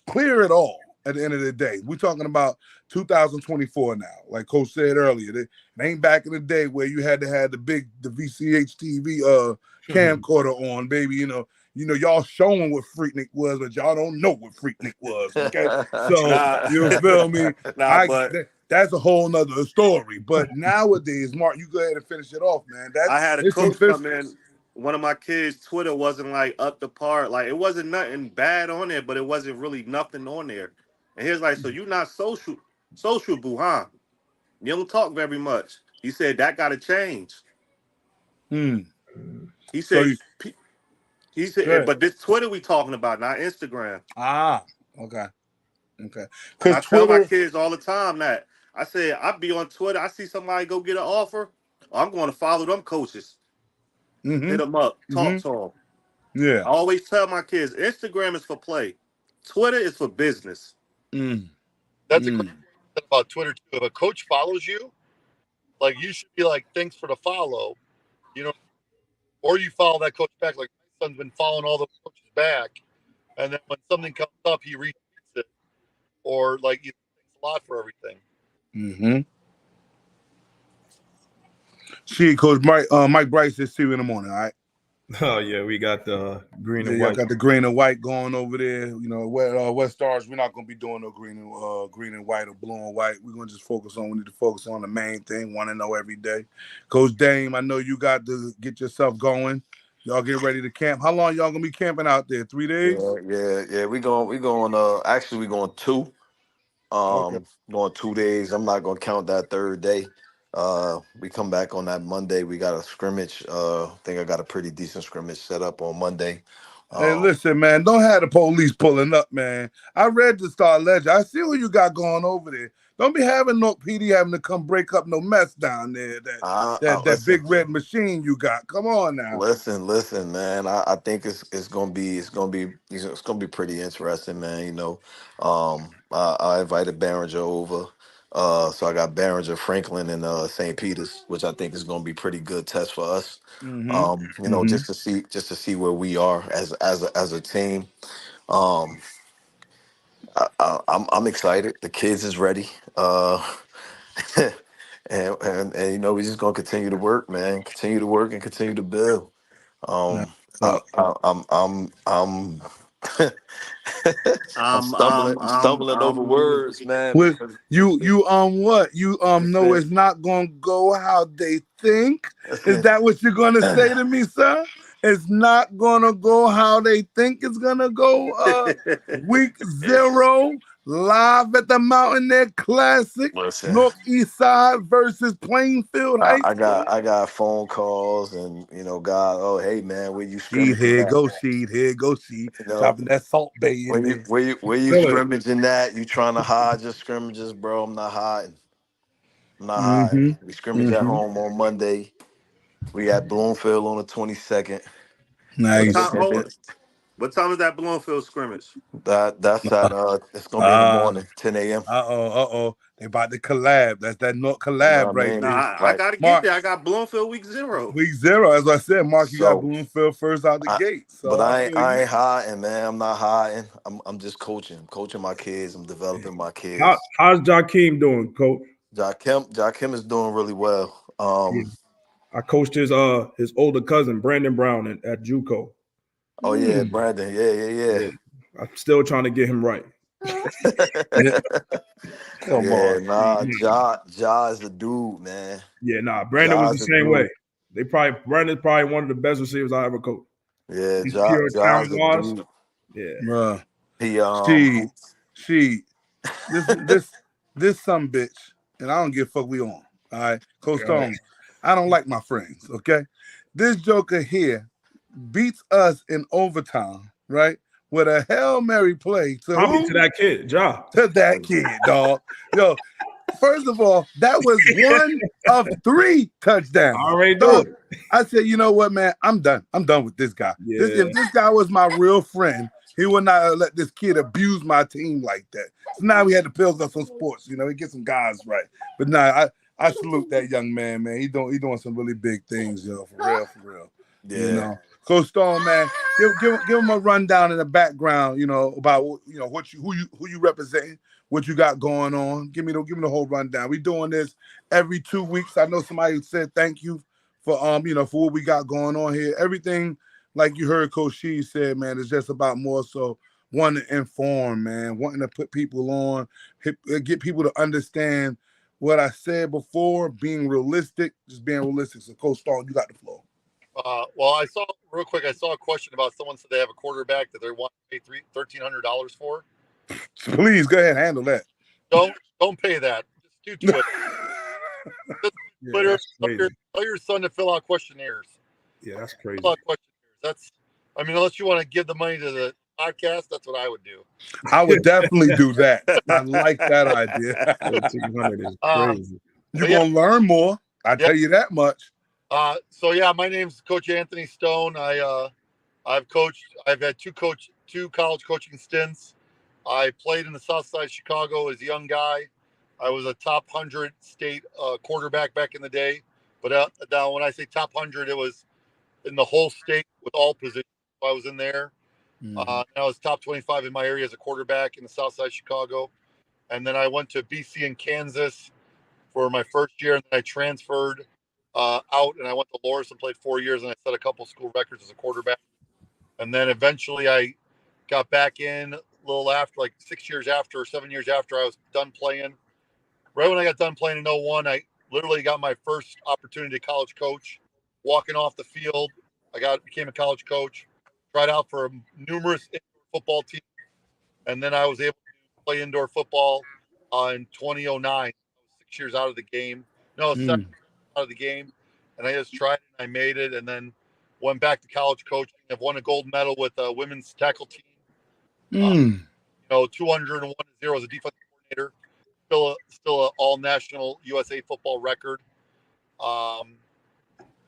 clear it all at the end of the day. We're talking about 2024 now. Like Coach said earlier, it ain't back in the day where you had to have the VCH TV camcorder on, baby. You know, y'all showing what Freaknik was, but y'all don't know what Freaknik was. Okay, so you feel me? That's a whole nother story. But nowadays, Mark, you go ahead and finish it off, man. I had a coach come in. One of my kids' Twitter wasn't like up to par. Like, it wasn't nothing bad on there, but it wasn't really nothing on there. And he was like, "So you're not sociable, huh? You don't talk very much." He said that got to change. He said. He said, but this Twitter we talking about, not Instagram. Okay. And I tell my kids all the time that. I said, I be on Twitter. I see somebody go get an offer. I'm going to follow them coaches. Hit them up. Talk to them. Yeah. I always tell my kids, Instagram is for play. Twitter is for business. That's a great thing about Twitter too. If a coach follows you, like, you should be like, thanks for the follow. You know, or you follow that coach back. Like, my son's been following all the coaches back. And then when something comes up, he retweets it. Or like, thanks a lot for everything. See, Coach Mike Bryce is 2 in the morning, all right? Oh yeah, we got the green and white. Got the green and white going over there. You know, West Stars, we're not gonna be doing no green and white or blue and white. We're gonna just we need to focus on the main thing, want to know every day. Coach Dame, I know you got to get yourself going. Y'all get ready to camp. How long y'all gonna be camping out there? 3 days? Yeah. We going. Actually, we going 2. Going 2 days. I'm not gonna count that third day. We come back on that Monday. We got a scrimmage. I think I got a pretty decent scrimmage set up on Monday. Hey, listen, man, don't have the police pulling up, man. I read the Star Ledger. I see what you got going over there. Don't be having no PD having to come break up no mess down there. That big red machine you got. Come on now. Listen, man. I think it's gonna be pretty interesting, man. You know, I invited Barringer over. So I got Barringer, Franklin, and St. Peter's, which I think is going to be pretty good test for us. You know, just to see where we are as a team. I'm excited. The kids is ready. And you know, we're just gonna continue to work, man. Continue to work and continue to build. I'm stumbling over words, man. What know it's not gonna go how they think? Is that what you're gonna say to me, sir? It's not gonna go how they think it's gonna go. Week 0, live at the Mountain Air Classic, Northeast Side versus Plainfield High School. I got phone calls and, you know, God, oh hey man, where you scrimmaging? Here go Sheed. You know, dropping that Salt Bay in there. Where you scrimmaging that? You trying to hide your scrimmages, bro? I'm not hiding. We scrimmage at home on Monday. We at Bloomfield on the 22nd. Nice. What time is that Bloomfield scrimmage? That's at it's gonna be in the morning, 10 a.m. They about to collab. That's that not You know collab what I right mean? there. Nah, I Like, gotta get Mark, there. I got Bloomfield week 0. week 0. As I said, Mark, you got so Bloomfield first out the gate. but So I feel I you. ain't hiding, man. I'm not hiding. I'm just coaching my kids. I'm developing my kids. How's Jakeem doing, Coach? Jakim is doing really well. Yeah. I coached his older cousin Brandon Brown at JUCO. Oh yeah, Brandon. Yeah. I'm still trying to get him right. Come Yeah, on. nah, Ja is the dude, man. Yeah, Brandon was the Ja's a same dude. way. Brandon's probably one of the best receivers I ever coached. Yeah, He's pure Ja's the talent-wise. dude. Yeah. He This some bitch, and I don't give a fuck we on. All right, Coach Stone, I don't like my friends. Okay, this joker here beats us in overtime, right? With a Hail Mary play to Probably who? to that kid, Ja. To that kid, dog. Yo, first of all, that was 1 of 3 touchdowns. I already do it. I said, you know what, man? I'm done. I'm done with this guy. Yeah. If this guy was my real friend, he would not let this kid abuse my team like that. So now we had to build up some sports, we get some guys right. But nah, I salute that young man, man. He doing some really big things, for real. Yeah. Coach Stone, man, give him a rundown in the background, about who you representing, what you got going on. Give me the whole rundown. We doing this every 2 weeks. I know somebody said thank you for for what we got going on here. Everything, like you heard Coach Shee said, man, it's just about more so wanting to inform, man, wanting to put people on, get people to understand what I said before, being realistic, just being realistic. So Coach Stone, you got the floor. Well, I saw a question about someone said they have a quarterback that they want to pay $1,300 for. Please go ahead and handle that. Don't pay that. Just do Twitter. Twitter. Tell your son to fill out questionnaires. Yeah, that's crazy. Fill out questionnaires. Unless you want to give the money to the podcast, that's what I would do. I would definitely do that. I like that idea. $1,300 is crazy. You're gonna learn more. I tell you that much. My name's Coach Anthony Stone. I've had two college coaching stints. I played in the South Side of Chicago as a young guy. I was a top 100 state quarterback back in the day. But now when I say top 100, it was in the whole state with all positions. I was in there. And I was top 25 in my area as a quarterback in the South Side of Chicago. And then I went to BC and Kansas for my first year, and then I transferred out, and I went to Loras and played 4 years, and I set a couple school records as a quarterback. And then eventually I got back in a little after, like 7 years after I was done playing. Right when I got done playing in 2001, I literally got my first opportunity to college coach. Walking off the field, became a college coach, tried out for numerous indoor football teams, and then I was able to play indoor football in 2009. I was 6 years out of the game. No, 7 out of the game, and I just tried it and I made it, and then went back to college coaching. I've won a gold medal with a women's tackle team. 201-0 as a defensive coordinator. Still a all national USA football record.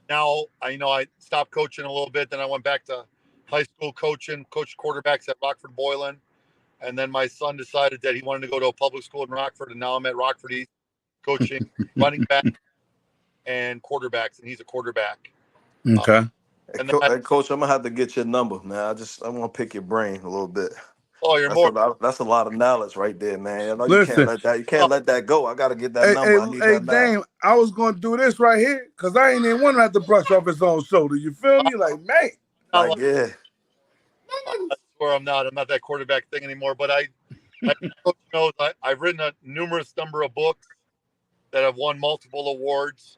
Now I stopped coaching a little bit. Then I went back to high school coaching, coached quarterbacks at Rockford Boylan, and then my son decided that he wanted to go to a public school in Rockford, and now I'm at Rockford East coaching running back and quarterbacks, and he's a quarterback. Okay. Hey, Coach, I'm gonna have to get your number, man. I want to pick your brain a little bit. Oh, That's a lot of knowledge right there, man. I know Listen, you can't let that go. I gotta get that number. I need that Dame, I was gonna do this right here because I ain't even want to have to brush off his own shoulder. You feel me? Like, man. Yeah. I swear I'm not that quarterback thing anymore. But I've written a numerous number of books that have won multiple awards,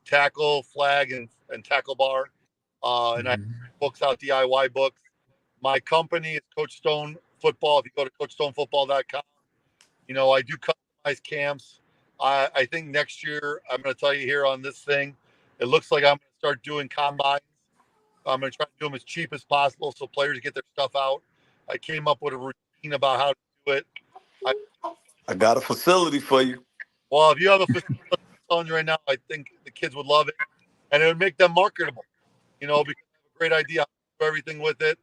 tackle, flag, and tackle bar. And I books out, DIY books. My company is Coach Stone Football. If you go to CoachStoneFootball.com, I do customized camps. I think next year, I'm going to tell you here on this thing, it looks like I'm going to start doing combines. I'm going to try to do them as cheap as possible so players get their stuff out. I came up with a routine about how to do it. I got a facility for you. Well, if you have a facility, I'm telling you right now, I think the kids would love it, and it would make them marketable. Because I have a great idea how to do everything with it.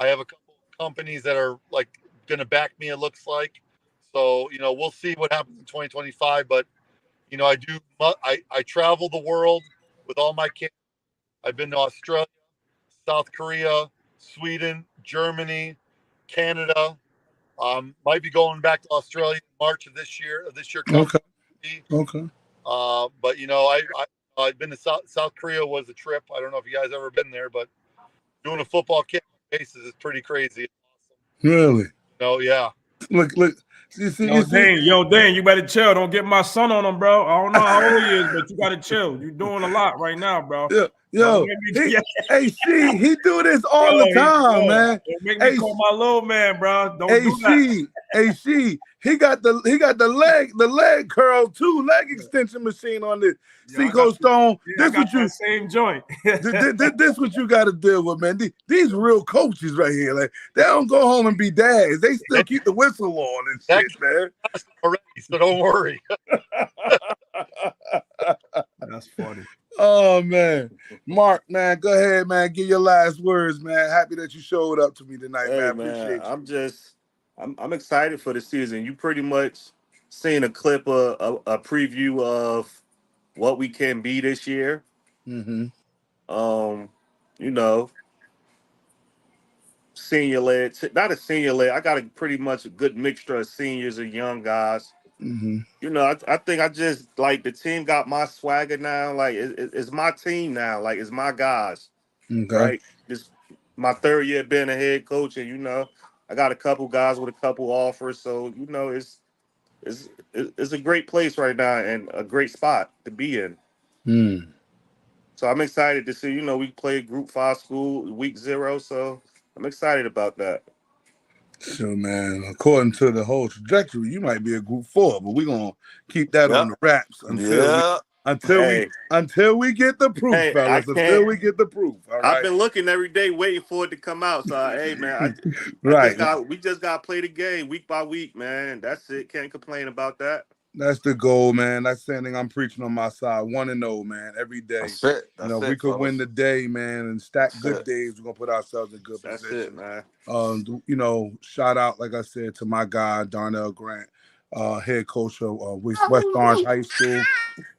I have a couple of companies that are like going to back me. It looks like. So we'll see what happens in 2025. But I travel the world with all my kids. I've been to Australia, South Korea, Sweden, Germany, Canada. Might be going back to Australia in March of this year. Okay. Okay. But I've been to South Korea. Was a trip. I don't know if you guys ever been there, but doing a football camp on bases is pretty crazy. It's awesome. Really? Yeah. Look. You see, Dane, you better chill. Don't get my son on him, bro. I don't know how old he is, but you gotta chill. You're doing a lot right now, bro. Hey, see, he do this all the time, man. Don't make me call my little man, bro. Don't do that. He got the leg curl too, leg extension machine on this. Seacoast Stone. This what you same joint. this what you got to deal with, man. These real coaches right here, like they don't go home and be dads. They still keep the whistle on and shit, man. Already, so don't worry. That's funny. Oh man, Mark, man, go ahead, man. Give your last words, man. Happy that you showed up to me tonight, Hey, man. Appreciate you. I'm excited for the season. You pretty much seen a clip of a preview of what we can be this year. Mm-hmm. Senior led, not a senior led. I got a pretty much a good mixture of seniors and young guys. Mm-hmm. I think I just like the team got my swagger now. Like it's my team now. Like it's my guys. Okay. Right. This my third year being a head coach, and I got a couple guys with a couple offers. So it's a great place right now and a great spot to be in. So I'm excited to see. We play Group 5 school week 0, so I'm excited about that. So, man, according to the whole trajectory, you might be a Group 4, but we're gonna keep that on the wraps until we get the proof, fellas. Until we get the proof. All right. I've been looking every day, waiting for it to come out. So, hey, man, we just got to play the game week by week, man. That's it. Can't complain about that. That's the goal, man. That's something I'm preaching on my side. 1-0, man, every day. That's it. We could win the day, man, and stack good days. We're gonna put ourselves in good position. That's it, man. Shout out, like I said, to my guy Darnell Grant, head coach of West Orange High School.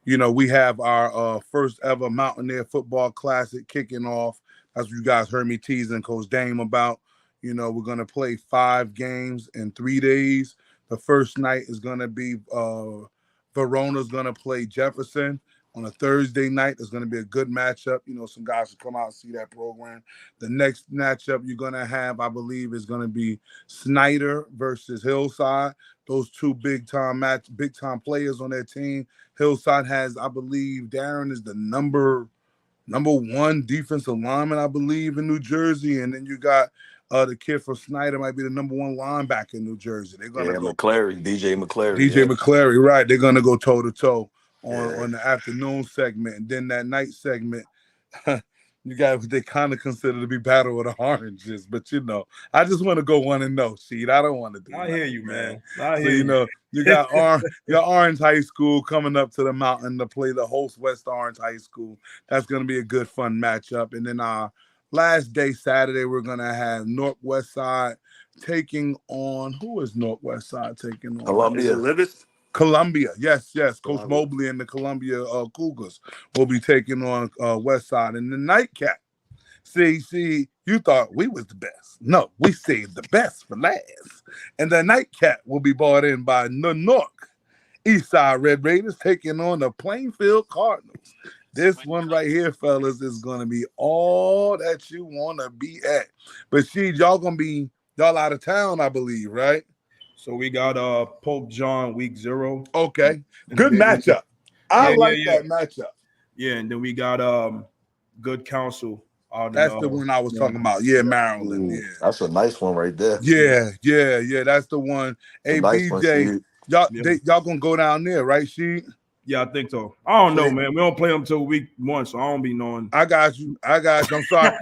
We have our first ever Mountaineer Football Classic kicking off. That's what you guys heard me teasing Coach Dame about. We're gonna play 5 games in 3 days. The first night is going to be Verona's going to play Jefferson. On a Thursday night, there's going to be a good matchup. Some guys will come out and see that program. The next matchup you're going to have, I believe, is going to be Snyder versus Hillside. Those two big-time players on their team. Hillside has, I believe, Darren is the number 1 defensive lineman, I believe, in New Jersey. And then you got the kid from Snyder might be the number 1 linebacker in New Jersey. They're gonna go DJ McClary. McClary, right? They're gonna go toe to toe on the afternoon segment, and then that night segment. You got what they kind of consider to be Battle of the Oranges, but I just want to go 1-0. Sheet, I don't want to do. I hear you, man. You got your Orange High School coming up to the mountain to play the host West Orange High School. That's gonna be a good fun matchup, and then last day, Saturday, we're going to have Northwest Side taking on, who is Northwest Side taking on? Columbia. Yes. Coach Mobley and the Columbia Cougars will be taking on West Side. And the nightcap, see, you thought we was the best. No, we saved the best for last. And the nightcap will be brought in by Newark Eastside Red Raiders taking on the Plainfield Cardinals. This one right here, fellas, is going to be all that you want to be at. But y'all out of town, I believe, right? So we got Pope John week 0. Okay. Good matchup. I like that matchup. Yeah, and then we got Good Counsel. That's the one I was talking about. Yeah, Maryland. Ooh, yeah. That's a nice one right there. Yeah. That's the one. Hey, BJ, y'all going to go down there, right, Sheet? Yeah, I think so. I don't know, man. We don't play them until week 1, so I don't be knowing. I got you. I'm sorry.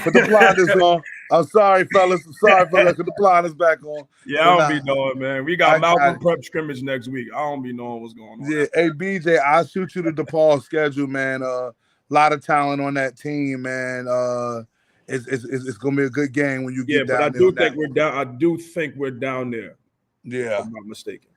Put the blinders on. I'm sorry, fellas. Put the blinders back on. Yeah, I don't be knowing, man. We got Malcolm prep scrimmage next week. I don't be knowing what's going on. Yeah, hey, BJ, I'll shoot you the DePaul schedule, man. A lot of talent on that team, man. it's gonna be a good game when you Yeah, get but I down there. do think we're down. I do think we're down there. Yeah, if I'm not mistaken.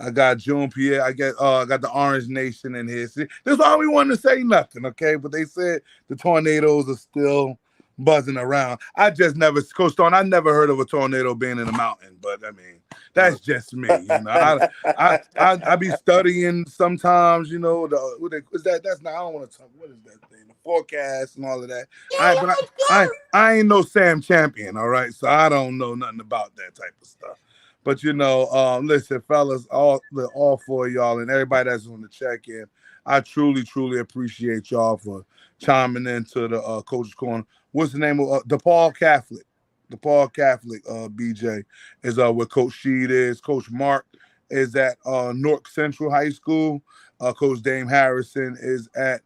I got June Pierre. I got the Orange Nation in here. See, that's why we wanted to say nothing, okay? But they said the tornadoes are still buzzing around. I just never, Coach Stone, I never heard of a tornado being in the mountain. But I mean, that's just me. You know, I be studying sometimes. You know, that's not. I don't want to talk. What is that thing? The forecast and all of that. I ain't no Sam Champion. All right, so I don't know nothing about that type of stuff. But you know, listen, fellas, all four of y'all and everybody that's on the check-in, I truly, truly appreciate y'all for chiming into the Coach's Corner. What's the name of DePaul Catholic? DePaul Catholic, BJ, is where Coach Sheed is. Coach Mark is at Newark Central High School. Coach Dame Harrison is at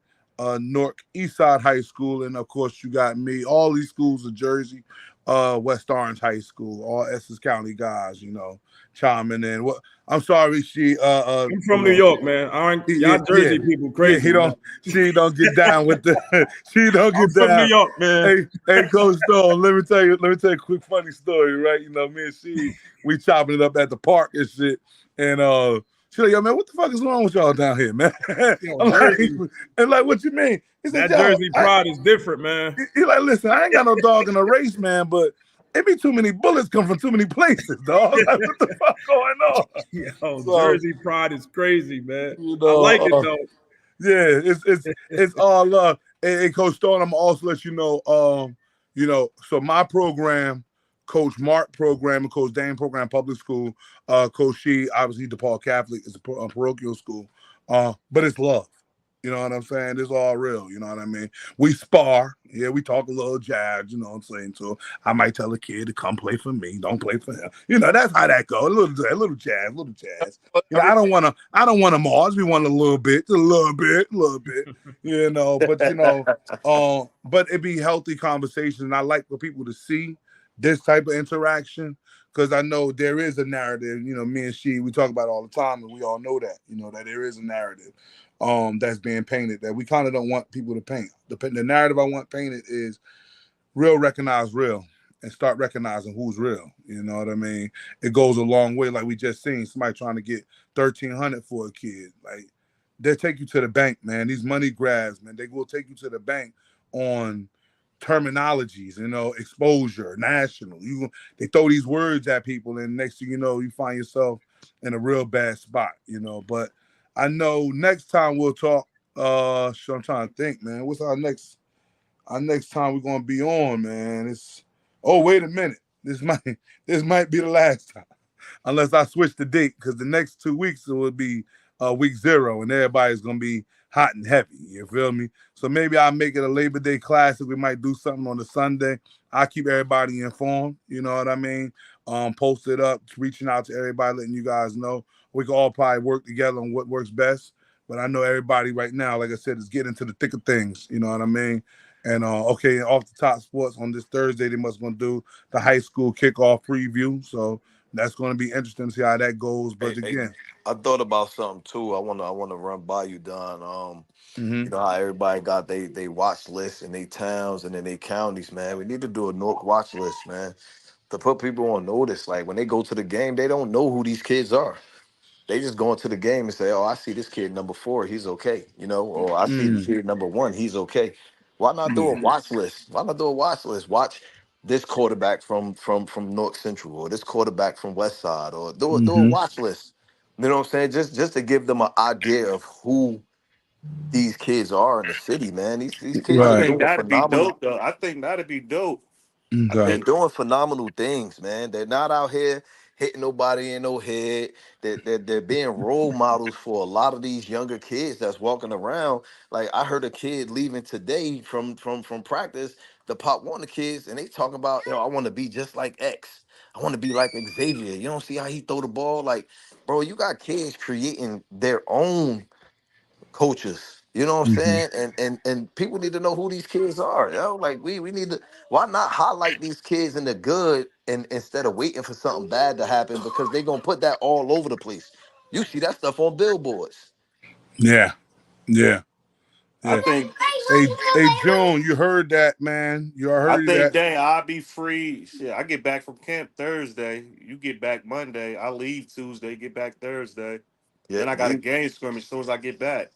Newark Eastside High School. And of course, you got me. All these schools of Jersey. West Orange High School, all Essex County guys, you know, chiming in. What? I'm sorry, I'm from New York, man. Y'all Jersey people crazy. Yeah, she don't get down with the. She don't get down. From New York, man. Hey, Coach Stone, let me tell you a quick funny story, right? You know, me and she, we chopping it up at the park and shit, and she's like, yo, man, what the fuck is wrong with y'all down here, man? I'm like, what you mean? That Jersey pride is different, man. He's like, listen, I ain't got no dog in the race, man, but it be too many bullets come from too many places, dog. Like, what the fuck going on? Yo, Jersey pride is crazy, man. You know, I like it though. Yeah, it's all love. And Coach Stone, I'm also let you know, so my program, Coach Mark program, and Coach Dane program, public school, Coach She, obviously DePaul Catholic is a parochial school, but it's love. You know what I'm saying? It's all real. You know what I mean? We spar. Yeah, we talk a little jazz, you know what I'm saying? So I might tell a kid to come play for me. Don't play for him. You know, that's how that goes. A little jazz. You know, I don't want to Mars. We want a little bit. You know, but you know, but it be healthy conversation. And I like for people to see this type of interaction. Because I know there is a narrative, you know, me and she, we talk about it all the time, and we all know that, you know, that there is a narrative that's being painted that we kind of don't want people to paint. The narrative I want painted is real recognize real and start recognizing who's real. You know what I mean? It goes a long way. Like we just seen somebody trying to get $1,300 for a kid. Like they'll take you to the bank, man. These money grabs, man, they will take you to the bank on terminologies, you know, exposure, national. They throw these words at people, and next thing you know, you find yourself in a real bad spot, you know. But I know next time we'll talk. I'm trying to think, man. What's our next time we're gonna be on, man? Wait a minute. This might be the last time. Unless I switch the date, because the next 2 weeks it will be week 0, and everybody's gonna be hot and heavy. You feel me? So maybe I'll make it a Labor Day classic. We might do something on the Sunday. I'll keep everybody informed. You know what I mean? Post it up, reaching out to everybody, letting you guys know. We can all probably work together on what works best. But I know everybody right now, like I said, is getting into the thick of things. You know what I mean? And okay, off the top sports on this Thursday, they must gonna do the high school kickoff preview. So that's going to be interesting to see how that goes. But again, I thought about something too. I want to run by you, Don. You know how everybody got they watch lists in their towns and in their counties, man. We need to do a Newark watch list, man, to put people on notice. Like when they go to the game, they don't know who these kids are. They just go into the game and say, "Oh, I see this kid number 4, he's okay," you know, or I see the kid number 1, he's okay. Why not do a watch list? Watch this quarterback from North Central, or this quarterback from West Side, or do a watch list. You know what I'm saying? Just to give them an idea of who these kids are in the city, man. These kids I are think doing that'd be phenomenal. dope, though. I think that'd be dope. They're doing phenomenal things, man. They're not out here hitting nobody in no head. They're being role models for a lot of these younger kids that's walking around. Like I heard a kid leaving today from practice, the Pop Warner kids, and they talking about, I want to be just like X. I want to be like Xavier. You don't see how he throw the ball? Like, bro, you got kids creating their own coaches. You know what I'm saying? And people need to know who these kids are. Like we need to. Why not highlight these kids in the good and instead of waiting for something bad to happen, because they're gonna put that all over the place. You see that stuff on billboards. Yeah. I think Hey, June, you heard that, man? You I heard think, that? dang, I'll be free. Shit, I get back from camp Thursday. You get back Monday. I leave Tuesday, get back Thursday. Yeah, Then I got a game scrimmage as soon as I get back.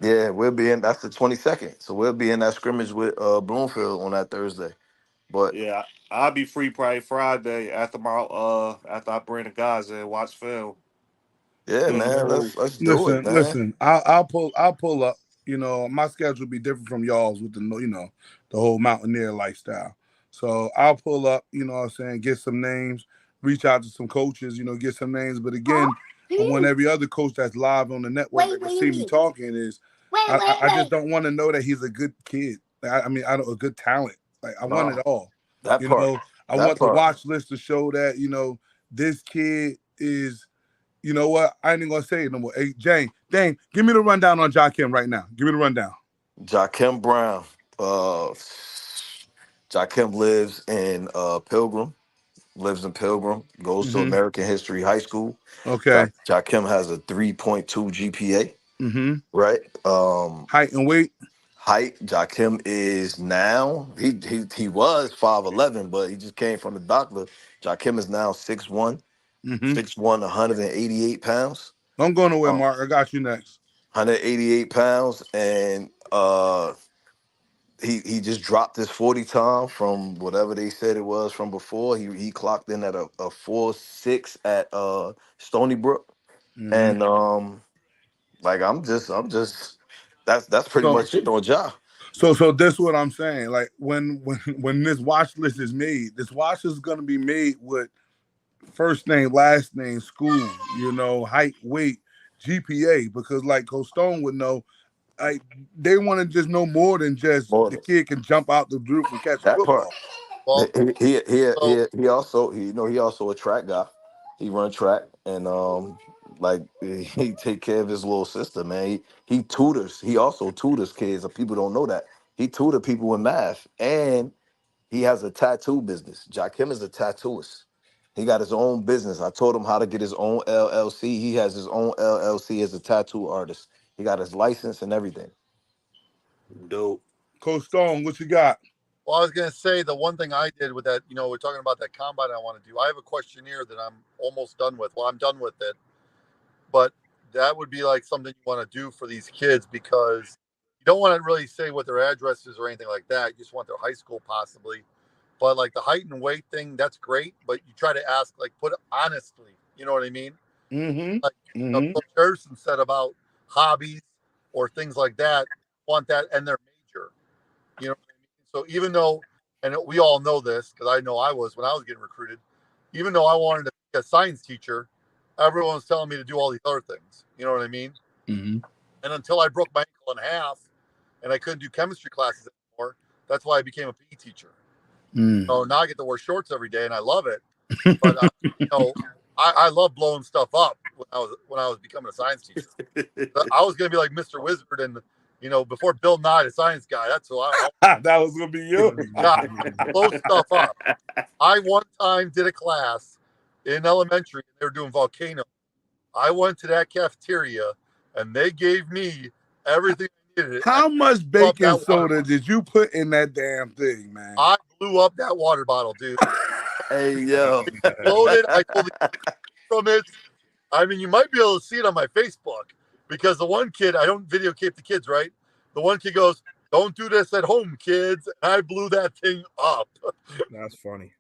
we'll be in. That's the 22nd. So we'll be in that scrimmage with Bloomfield on that Thursday. But Yeah, I'll be free probably Friday after I bring the guys in and watch film. yeah, So, man, let's do it, man. listen. I'll pull up. You know, my schedule will be different from y'all's with the the whole mountaineer lifestyle. So I'll pull up. You know what I'm saying? Get some names. Reach out to some coaches. You know, get some names. But again, I want every other coach that's live on the network that can see me talking is. I just don't want to know that he's a good kid. I mean, I don't a good talent. Like I want it all. That You part. know, I That want the part. watch list to show that this kid is. You know what? I ain't even gonna say it no more. Hey, Dame, give me the rundown on Jakim right now. Give me the rundown. Jakim Brown. Jakim lives in Pilgrim. Lives in Pilgrim. Goes to American History High School. Okay. Jakim has a 3.2 GPA. Mm-hmm. Right. Height and weight. Jakim is now he was 5'11", but he just came from the doctor. Jakim is now 6'1", 6'1", 188 pounds. Don't go nowhere, Mark. I got you next. 188 pounds, and he just dropped his 40 time from whatever they said it was from before. He clocked in at a 4.6 at Stony Brook, and like I'm just that's pretty much it on Ja. So this is what I'm saying. Like when this watch list is made, this watch is gonna be made with first name, last name, school, height, weight, GPA, because like Coach Stone would know, like they want to just know more than just the kid can jump out the roof and catch a football. Well, he also a track guy. He run track and like he take care of his little sister, man. He tutors. He also tutors kids. People don't know that. He tutor people in math, and he has a tattoo business. Jakim is a tattooist. He got his own business. I told him how to get his own LLC. He has his own LLC as a tattoo artist. He got his license and everything. Dope. Coach Stone, what you got? Well, I was going to say the one thing I did with that, we're talking about that combine I want to do. I have a questionnaire that I'm almost done with. Well, I'm done with it. But that would be like something you want to do for these kids because you don't want to really say what their address is or anything like that. You just want their high school possibly. But like the height and weight thing, that's great. But you try to ask, like, put it honestly. You know what I mean? Like Coach Harrison said about hobbies or things like that. Want that and their major. You know what I mean? So even though, and we all know this because I know I was when I was getting recruited, even though I wanted to be a science teacher, everyone was telling me to do all these other things. You know what I mean? And until I broke my ankle in half and I couldn't do chemistry classes anymore, that's why I became a PE teacher. So now I get to wear shorts every day and I love it. But, I love blowing stuff up when I was becoming a science teacher. I was going to be like Mr. Wizard and, before Bill Nye, the science guy. That's who I that was going to be you. God, blow stuff up. I one time did a class in elementary. They were doing volcano. I went to that cafeteria and they gave me everything I needed. How much baking soda did you put in that damn thing, man? I blew up that water bottle, dude. Hey, yo. Exploded. I pulled the from it. I mean, you might be able to see it on my Facebook because the one kid, I don't videotape the kids, right? The one kid goes, "Don't do this at home, kids." And I blew that thing up. That's funny.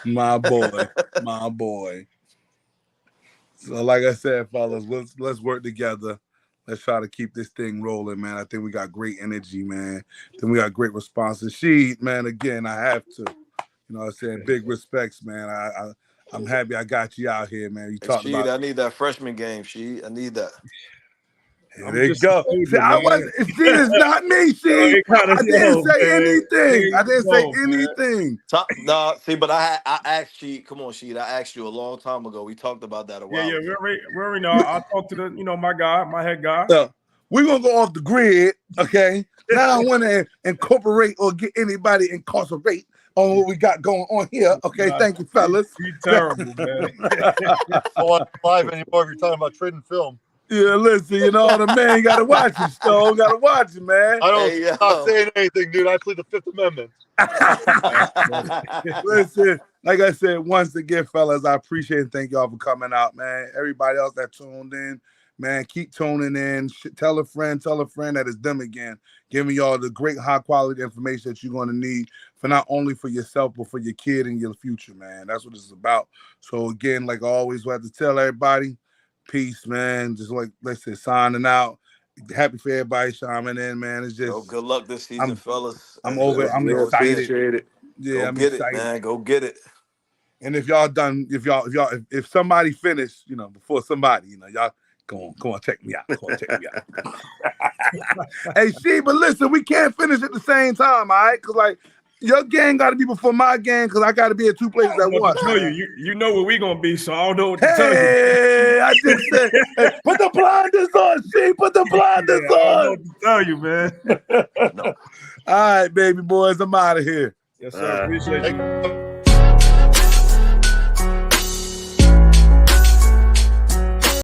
My boy. So, like I said, fellas, let's work together. Let's try to keep this thing rolling, man. I think we got great energy, man. Then we got great responses. She, man, again, I have to. You know what I'm saying? Big respects, man. I'm happy I got you out here, man. You talked about. I need that freshman game, I need that. There you go. See, it's not me, see. I didn't say anything. I didn't say anything. No, see, but I asked you, come on, Sheed. I asked you a long time ago. We talked about that a while ago. Yeah, we already know. I'll talk to my head guy. We're going to go off the grid, okay? Now I want to incorporate or get anybody incarcerate on what we got going on here. Okay, thank you, fellas. You're terrible, man. I don't want to live anymore if you're talking about trading film. Yeah, listen, you know, the man gotta watch it, Stone. Gotta watch it, man. I don't Hey, yo. stop saying anything, dude. I plead the Fifth Amendment. Listen, like I said, once again, fellas, I appreciate and thank y'all for coming out, man. Everybody else that tuned in, man, keep tuning in. Tell a friend that it's them again, giving y'all the great high quality information that you're going to need for not only for yourself, but for your kid and your future, man. That's what it's about. So again, like I always have to tell everybody, peace, man. Just like, let's say, signing out. Happy for everybody chiming in, man. It's just, Yo, good luck this season, fellas. I'm over. I'm excited. Appreciate it. Yeah, Go I'm get excited. it, man. Go get it. And if y'all done, if somebody finished, you know, before somebody, you know, y'all come on, check me out. Come on, check me out. Hey, but listen, we can't finish at the same time, all right? Because like your game got to be before my game, because I got to be at two places at once. Tell you know where we gonna be, so I don't know what to tell you. Hey, I just said, hey, put the blinders on, put the blinders I don't know on. what to tell you, man. All right, baby boys, I'm out of here. Yes, sir. Appreciate you.